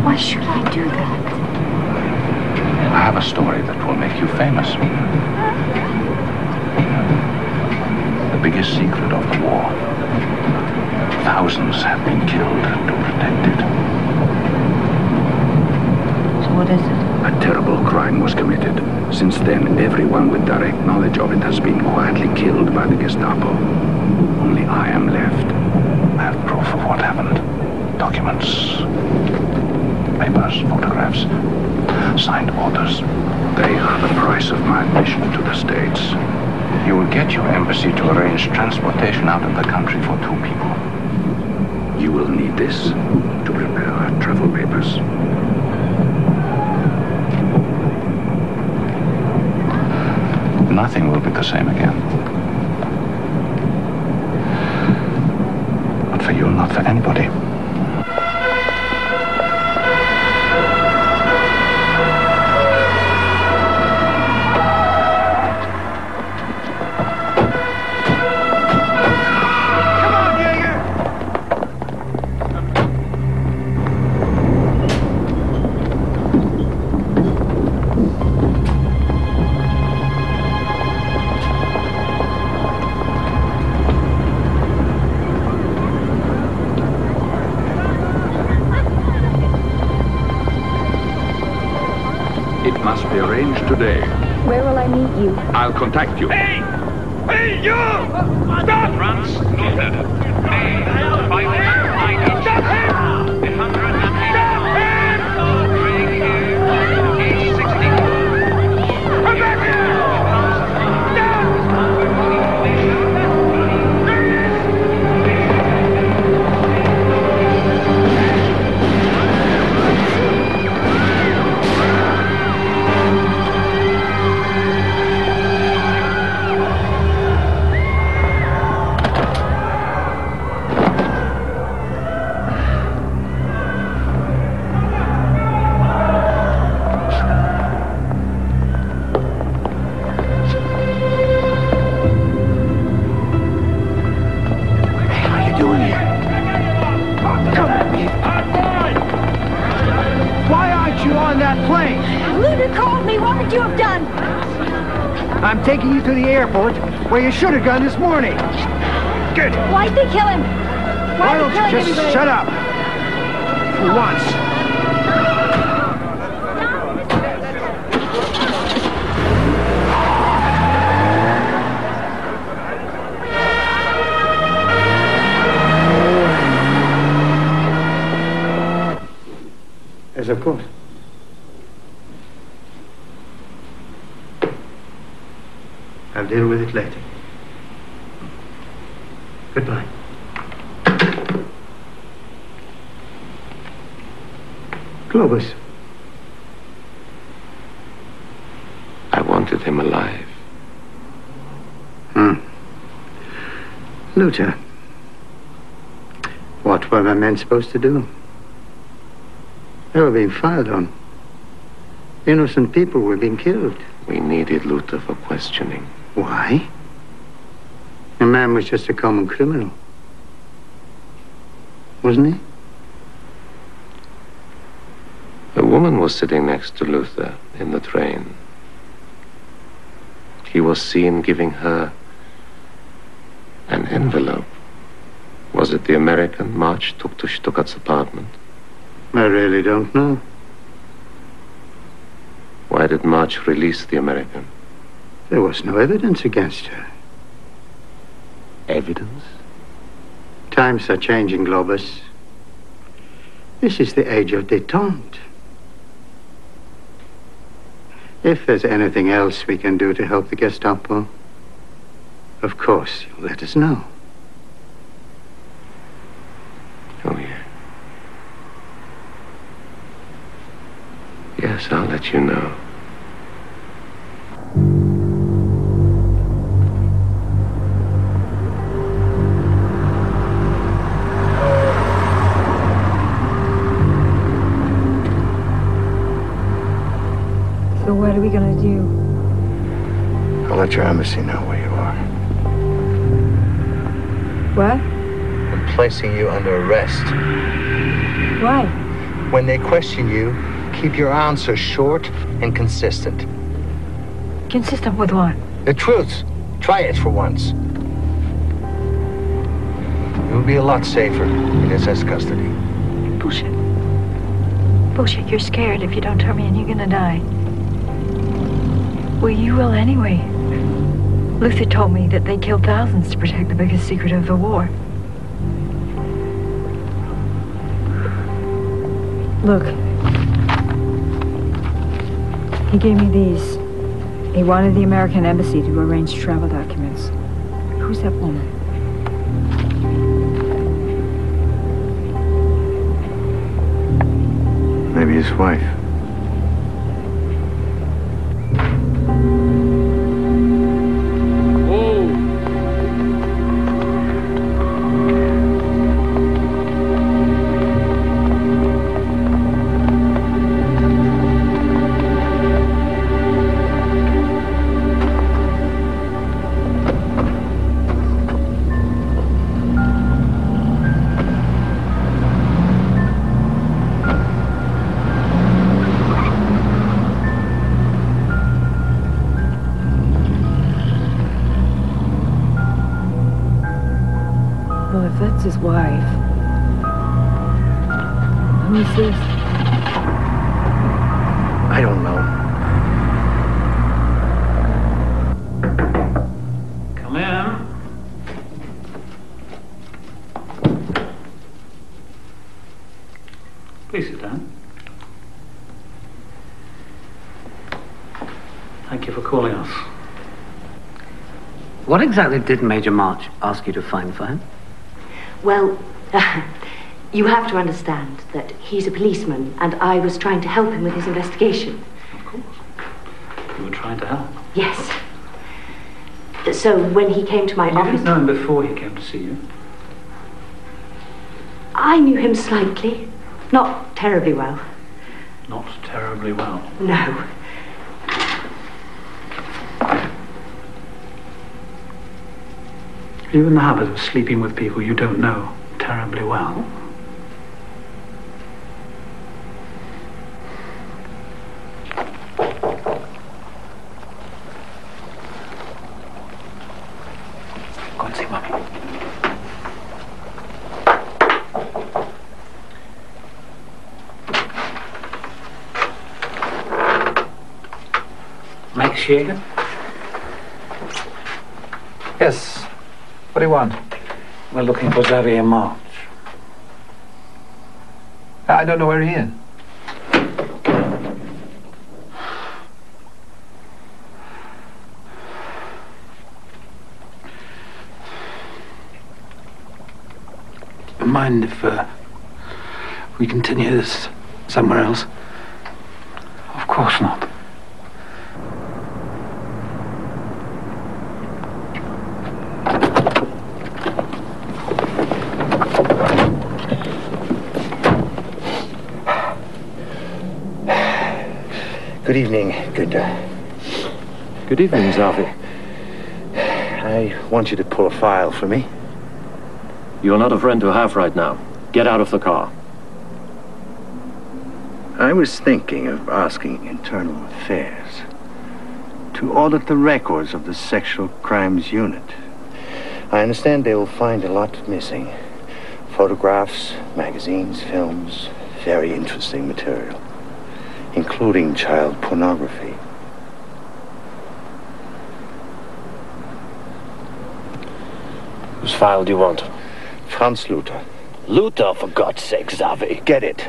Why should I do that? I have a story that will make you famous. The biggest secret of the war. Thousands have been killed to protect it. So what is it? A terrible crime was committed. Since then, everyone with direct knowledge of it has been quietly killed by the Gestapo. Only I am left. I have proof of what happened. Documents, papers, photographs, signed orders. They are the price of my admission to the States. You will get your embassy to arrange transportation out of the country for 2 people. You will need this to prepare travel papers. Nothing will be the same again. Not for you, not for anybody. Today. Where will I meet you? I'll contact you. Hey! Hey, you! Stop! France, Luther. Stop him! Come back here! I'm taking you to the airport, where you should have gone this morning. Good. Why'd they kill him? Why don't you just shut up? For once. Yes, of course. I'll deal with it later. Goodbye. Globus. I wanted him alive. Luther. What were my men supposed to do? They were being fired on. Innocent people were being killed. We needed Luther for questioning. Why? The man was just a common criminal. Wasn't he? A woman was sitting next to Luther in the train. He was seen giving her an envelope. Was it the American March took to Stuckart's apartment? I really don't know. Why did March release the American? There was no evidence against her. Evidence? Times are changing, Globus. This is the age of détente. If there's anything else we can do to help the Gestapo, of course, you'll let us know. Oh, yeah. Yes, I'll let you know. let your embassy know where you are. What? I'm placing you under arrest. Why? When they question you, keep your answers short and consistent. Consistent with what? The truth. Try it for once. You'll be a lot safer in SS custody. Bullshit. Bullshit, you're scared if you don't tell me and you're gonna die. Well, you will anyway. Luther told me that they killed thousands to protect the biggest secret of the war. Look. He gave me these. He wanted the American embassy to arrange travel documents. Who's that woman? Maybe his wife. His wife. Who is this? I don't know. Come in. Please sit down. Thank you for calling us. What exactly did Major March ask you to find for him? Well, you have to understand that he's a policeman and I was trying to help him with his investigation. Of course. You were trying to help. Yes. So when he came to my office... You didn't know him before he came to see you? I knew him slightly. Not terribly well. Not terribly well? No. Are you in the habit of sleeping with people you don't know terribly well? Go and see Mummy. Make shaken? Yes. What do you want? We're looking for Xavier March. I don't know where he is. Mind if we continue this somewhere else? Of course not. Good evening, Günther. Good evening, Xavier. I want you to pull a file for me. You're not a friend to have right now. Get out of the car. I was thinking of asking Internal Affairs to audit the records of the Sexual Crimes Unit. I understand they will find a lot missing. Photographs, magazines, films, very interesting material, including child pornography. Whose file do you want? Franz Luther. Luther, for God's sake, Xavier. Get it.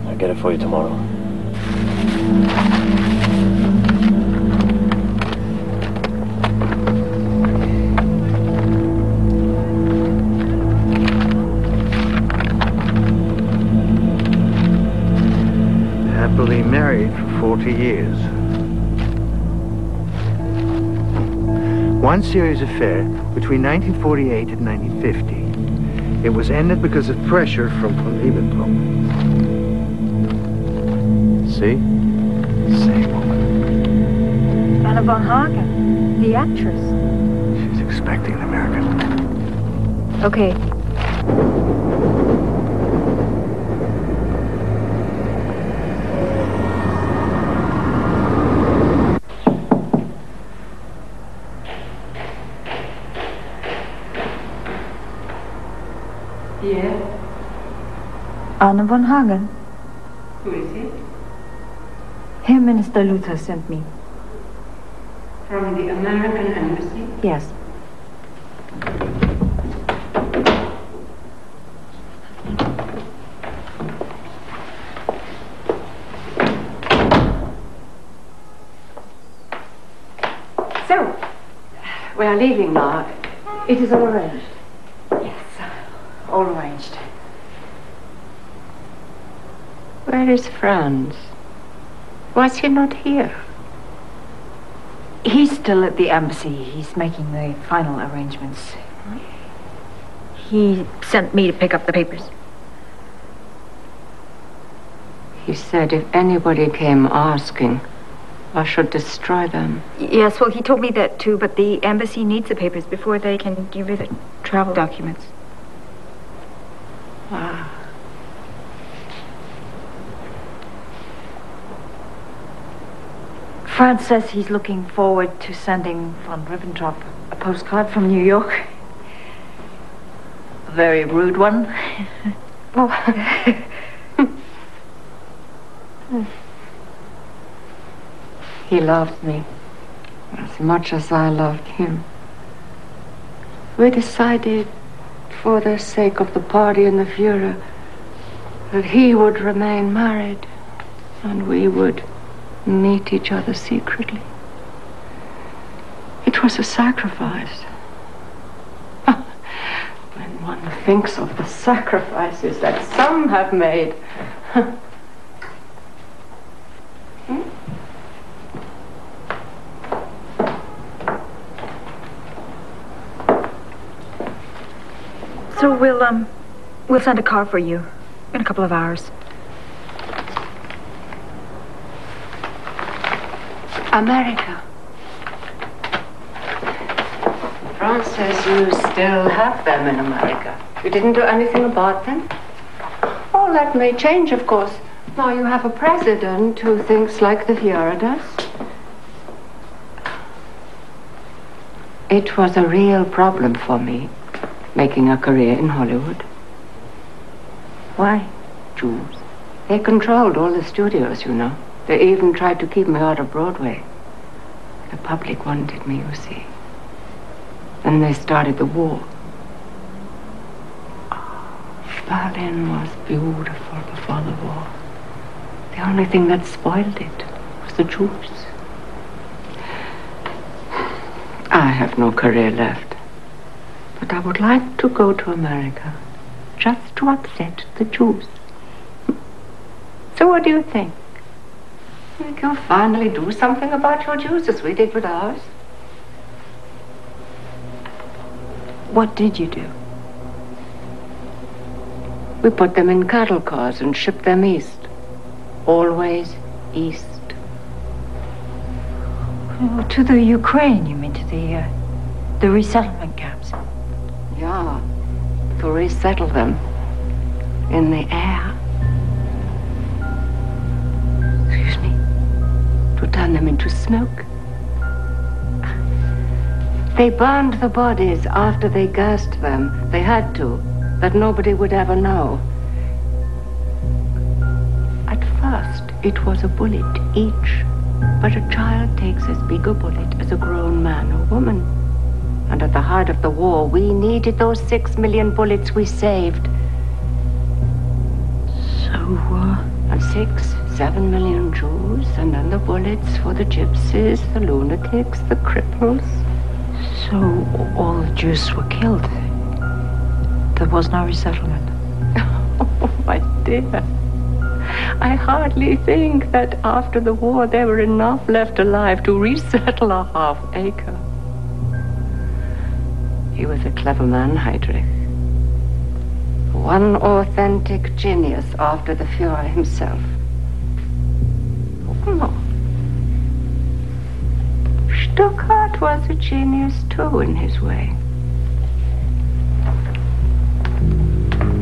I'll get it for you tomorrow. Happily married for 40 years. One serious affair between 1948 and 1950. It was ended because of pressure from von Ribbentrop. See? Same woman. von Hagen, the actress. She's expecting an American. Okay. Yeah. Anna von Hagen. Who is it? Herr Minister Luther sent me. From the American Embassy? Yes. So, we are leaving now. It is all arranged. Yes, all arranged. Where is Franz? Was he not here? He's still at the embassy. He's making the final arrangements. He sent me to pick up the papers. He said if anybody came asking, I should destroy them. Yes, well, he told me that too, but the embassy needs the papers before they can give you the travel documents. Ah. Franz says he's looking forward to sending von Ribbentrop a postcard from New York. A very rude one. Oh. He loved me as much as I loved him. We decided, for the sake of the party and the Führer, that he would remain married and we would meet each other secretly. It was a sacrifice. When one thinks of the sacrifices that some have made. So we'll send a car for you in a couple of hours. America. Franz says you still have them in America. You didn't do anything about them? Oh, that may change, of course. Now you have a president who thinks like the Führer does. It was a real problem for me, making a career in Hollywood. Why? Jews. They controlled all the studios, you know. They even tried to keep me out of Broadway. The public wanted me, you see. Then they started the war. Berlin was beautiful before the war. The only thing that spoiled it was the Jews. I have no career left. But I would like to go to America just to upset the Jews. So what do you think? Think you'll finally do something about your Jews as we did with ours? What did you do? We put them in cattle cars and shipped them east. Always east. Oh, to the Ukraine, you mean, to the resettlement camps? Yeah, to resettle them in the air. Excuse me. To turn them into smoke. They burned the bodies after they gassed them. They had to, that nobody would ever know. At first, it was a bullet each, but a child takes as big a bullet as a grown man or woman. And at the height of the war, we needed those 6 million bullets we saved. So, and 6, 7 million Jews, and then the bullets for the gypsies, the lunatics, the cripples. So all the Jews were killed? There was no resettlement? Oh, my dear. I hardly think that after the war there were enough left alive to resettle a half acre. He was a clever man, Heydrich. One authentic genius after the Führer himself. Oh, no. Stuttgart was a genius too in his way.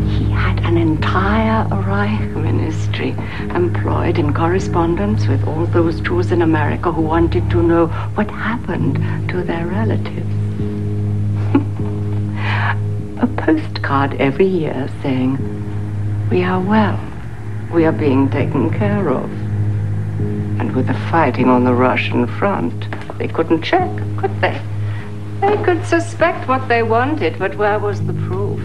He had an entire Reich ministry employed in correspondence with all those Jews in America who wanted to know what happened to their relatives. A postcard every year saying, "We are well, we are being taken care of." And with the fighting on the Russian front, they couldn't check, could they? They could suspect what they wanted, but where was the proof?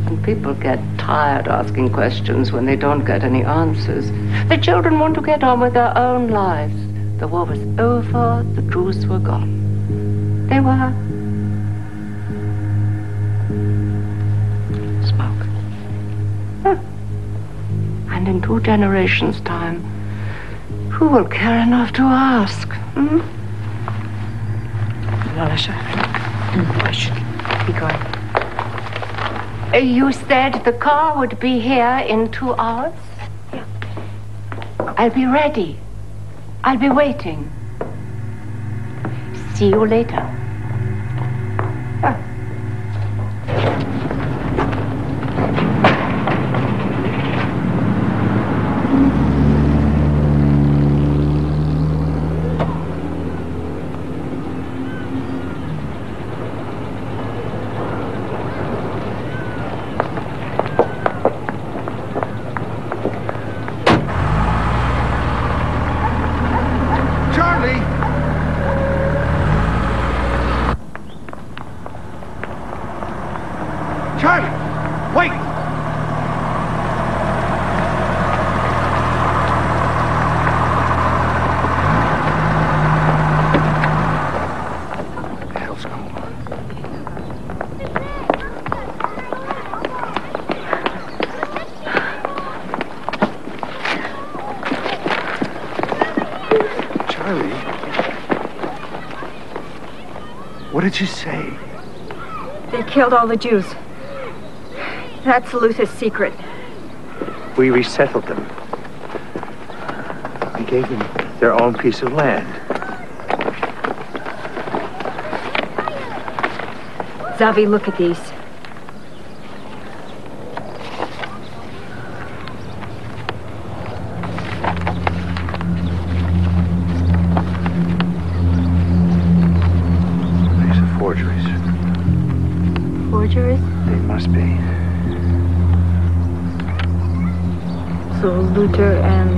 And people get tired asking questions when they don't get any answers. The children want to get on with their own lives. The war was over, the Jews were gone. They were smoke. Huh. And in 2 generations' time, who will care enough to ask? I should be going. You said the car would be here in 2 hours? Yeah. I'll be ready. I'll be waiting. See you later. What did you say? They killed all the Jews. That's Luther's secret. We resettled them. We gave them their own piece of land. Zavi, look at these. They must be. So Luther and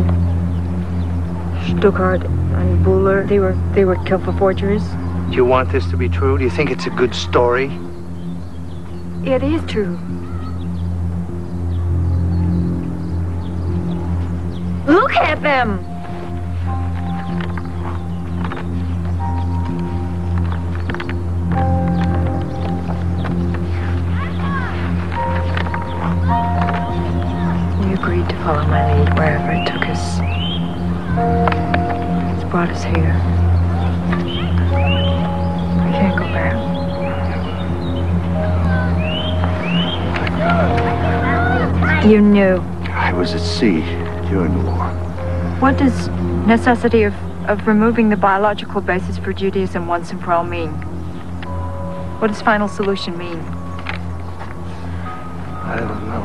Stuttgart and Buller, they were killed for forgeries? Do you want this to be true? Do you think it's a good story? It is true. Look at them! To follow my lead wherever it took us. It's brought us here. We can't go back. You knew. I was at sea during the war. What does necessity of removing the biological basis for Judaism once and for all mean? What does final solution mean? I don't know.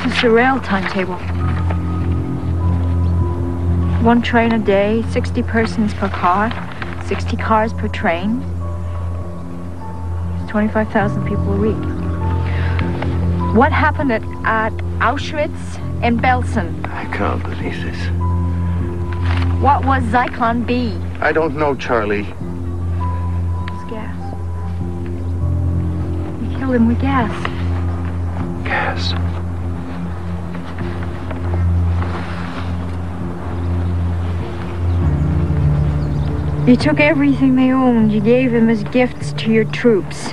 This is the rail timetable. 1 train a day, 60 persons per car, 60 cars per train. It's 25,000 people a week. What happened at Auschwitz and Belsen? I can't believe this. What was Zyklon B? I don't know, Charlie. It's gas. We killed him with gas. Gas. You took everything they owned. You gave them as gifts to your troops.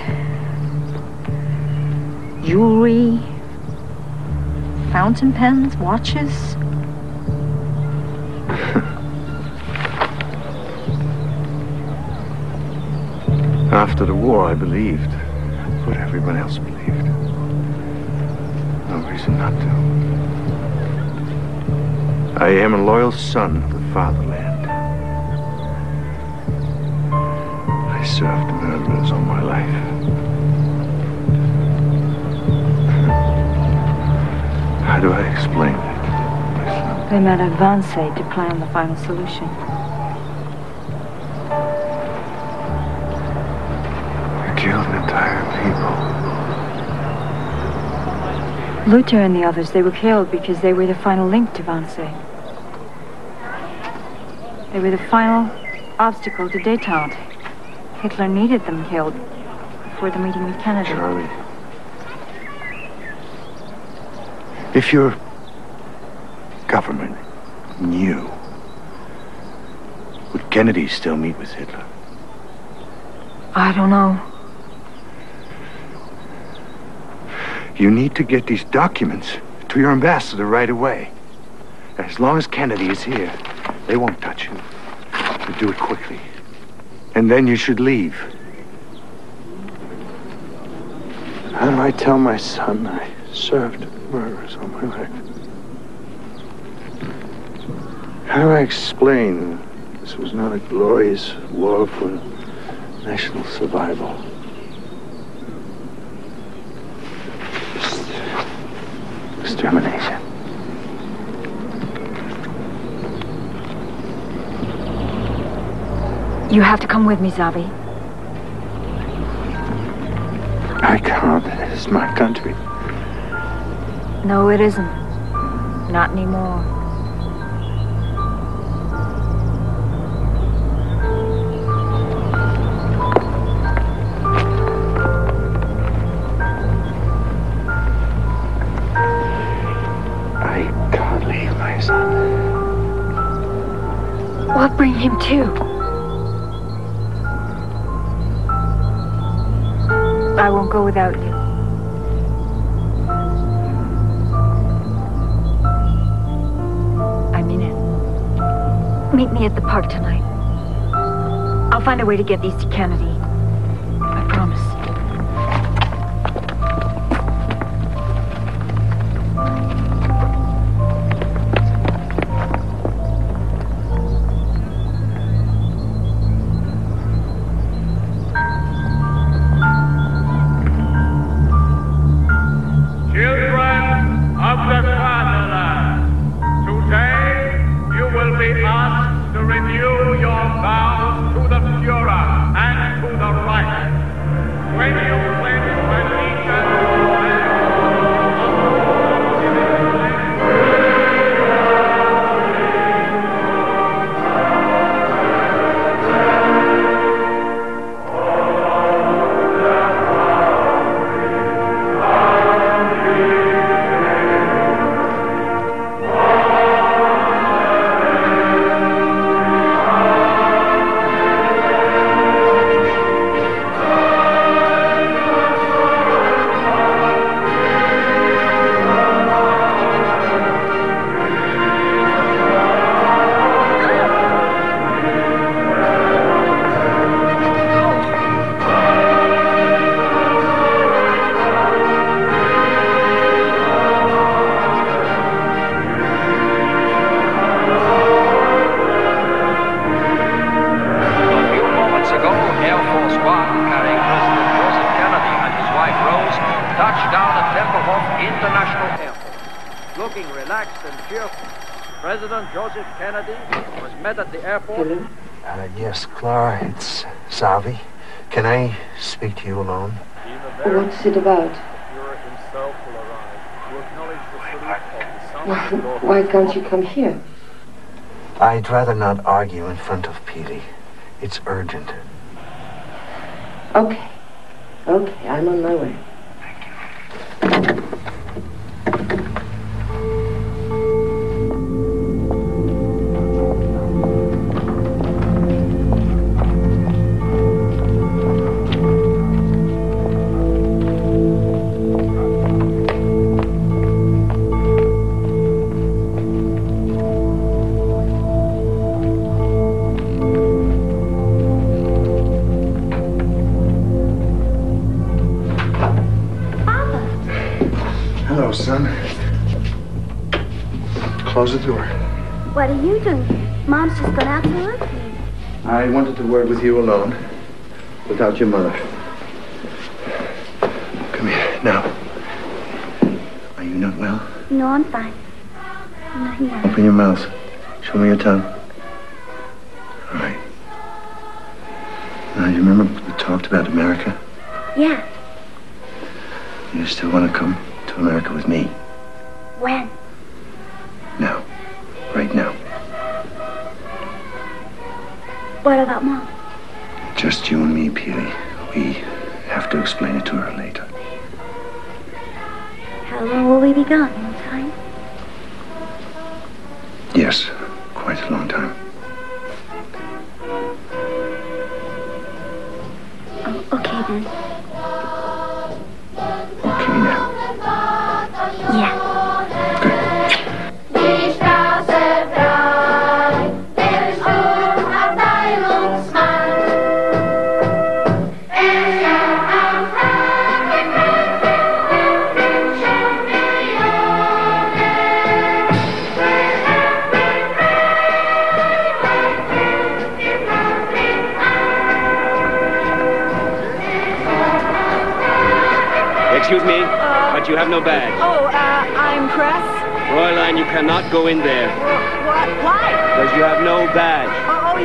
Jewelry, fountain pens, watches. After the war, I believed what everyone else believed. No reason not to. I am a loyal son of the fatherland. I served murderers all my life. How do I explain that? They met Advance to plan the final solution. You killed an entire people. Luther and the others, they were killed because they were the final link to Wannsee. They were the final obstacle to détente. Hitler needed them killed before the meeting with Kennedy. Charlie, if your government knew, would Kennedy still meet with Hitler? I don't know. You need to get these documents to your ambassador right away. As long as Kennedy is here, they won't touch you. So do it quickly. And then you should leave. How do I tell my son I served murderers all my life? How do I explain this was not a glorious war for national survival? Extermination. You have to come with me, Zabi. I can't. It's my country. No, it isn't. Not anymore. I can't leave my son. What bring him to? I won't go without you. I mean it. Meet me at the park tonight. I'll find a way to get these to Kennedy. I promise. Yes, Clara, it's Zavi. Can I speak to you alone? What's it about? Why can't you come here? I'd rather not argue in front of Peely. It's urgent. Okay. Okay, I'm on my way. Son. Close the door. What are you doing here? Mom's just gone out to look for you. I wanted to word with you alone. without your mother. Come here, now. Are you not well? No, I'm fine. I'm not here. Open your mouth. Show me your tongue. All right. Now, you remember we talked about America? Yeah. You still want to come to America with me? When? Now. Right now. What about Mom? Just you and me, Peely. We have to explain it to her later. How long will we be gone? A long time? Yes, quite a long time. Oh, okay then. Okay now. Yeah. Excuse me, but you have no badge. I'm press. Fräulein, you cannot go in there. What? Why? Because you have no badge.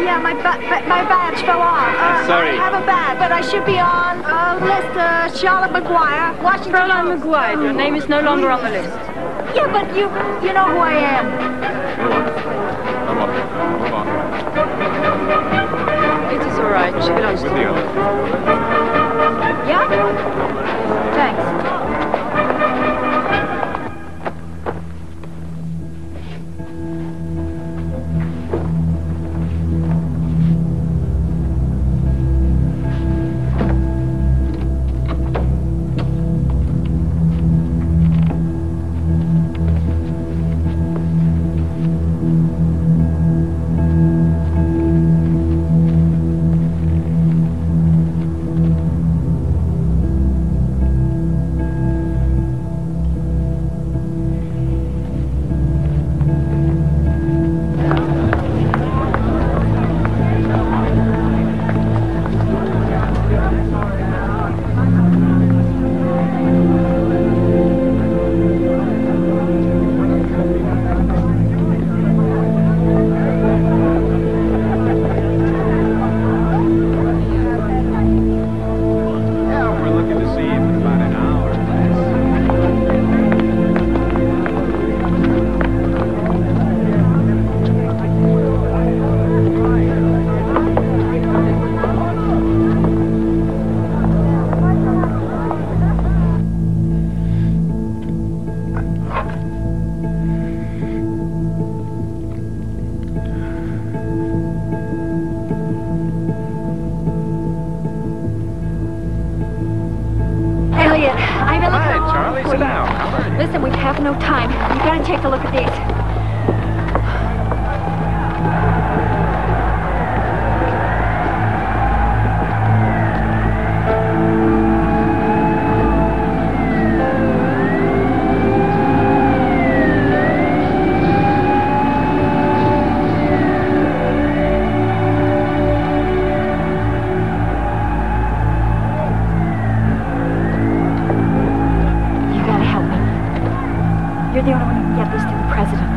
Yeah, my badge fell off. Sorry. I have a badge, but I should be on list. Charlotte McGuire, Washington. Fräulein McGuire, your name is no longer on the list. Yeah, but you know who I am. Move on. It is all right. She belongs to you. Yeah? Thanks. Sit down. Listen, we have no time. You gotta take a look at these. You're the only one who can get this to the president.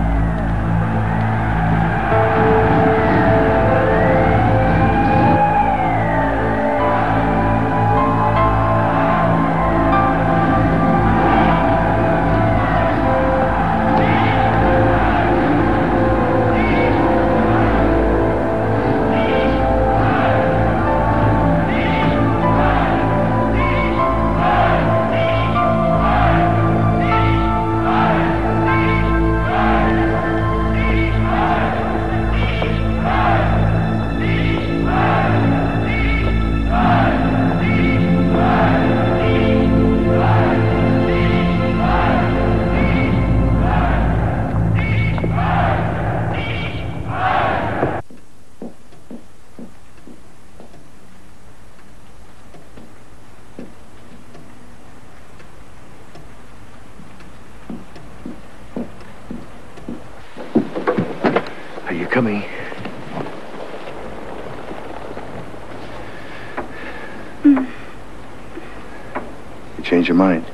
change your mind.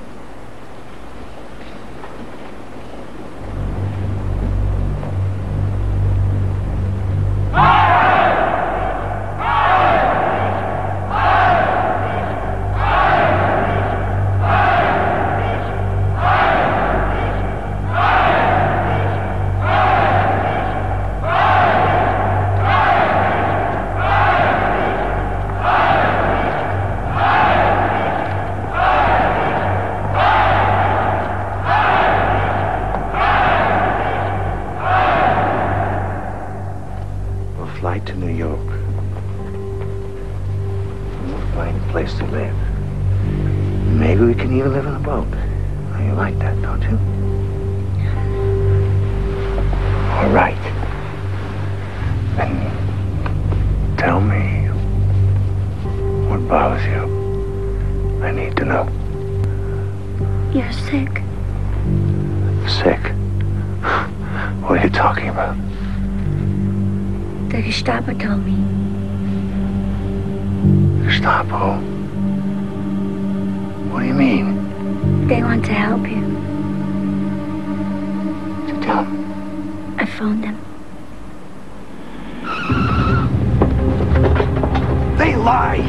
To New York. We'll find a place to live. Maybe we can even live in a boat. Now, you like that, don't you? All right. Then tell me what bothers you. I need to know. You're sick. Sick? What are you talking about? The Gestapo told me. Gestapo? What do you mean? They want to help you. So tell them. I phoned them. They lie!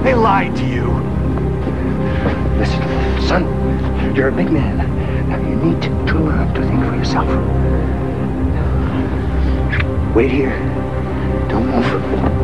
They lied to you. Listen, son, you're a big man. Now you need to learn to think for yourself. Wait here. Don't move.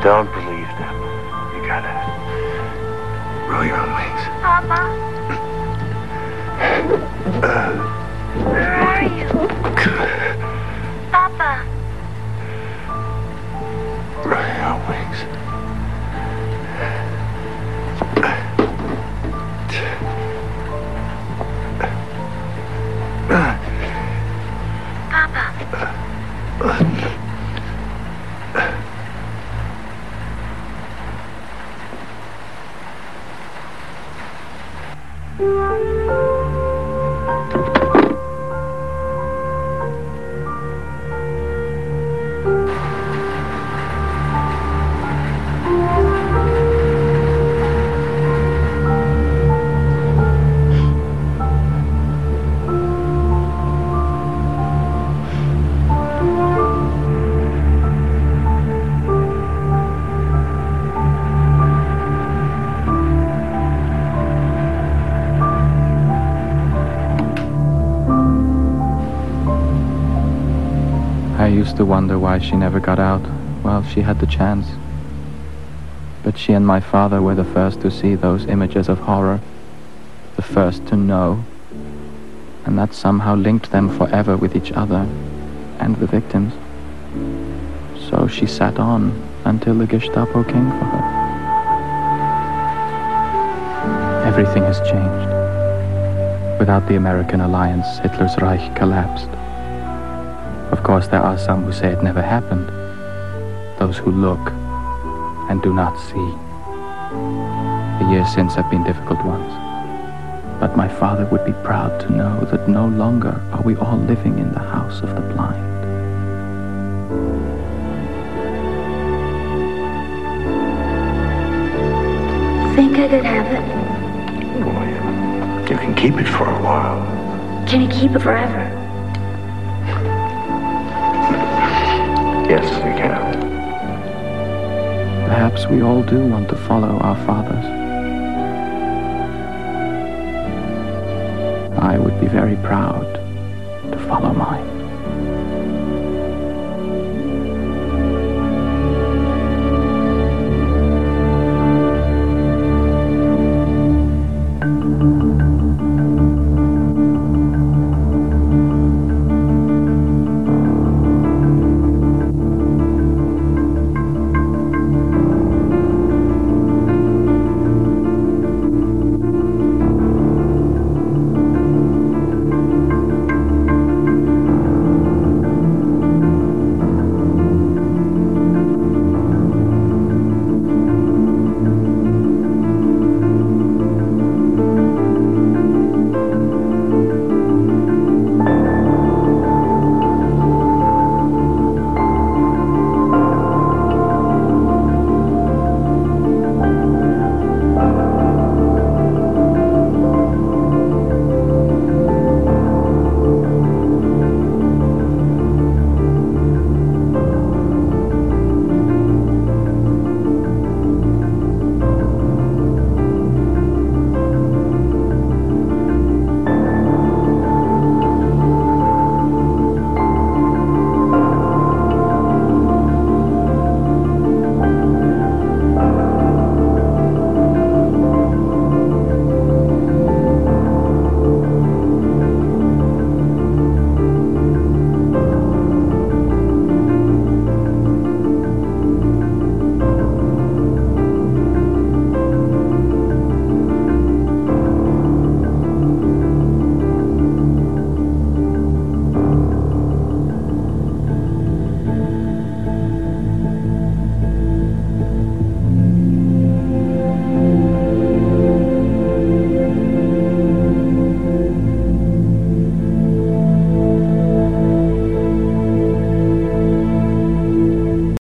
Don't believe them. You gotta roll your own wings. Papa? Where are you? Papa? Roll your own wings. I used to wonder why she never got out. Well, she had the chance. But she and my father were the first to see those images of horror, the first to know, and that somehow linked them forever with each other and the victims. So she sat on until the Gestapo came for her. Everything has changed. Without the American alliance, Hitler's Reich collapsed. Of course, there are some who say it never happened. Those who look and do not see. The years since have been difficult ones. But my father would be proud to know that no longer are we all living in the house of the blind. Think I could have it? Boy, you can keep it for a while. Can you keep it forever? Yes, you can. Perhaps we all do want to follow our fathers.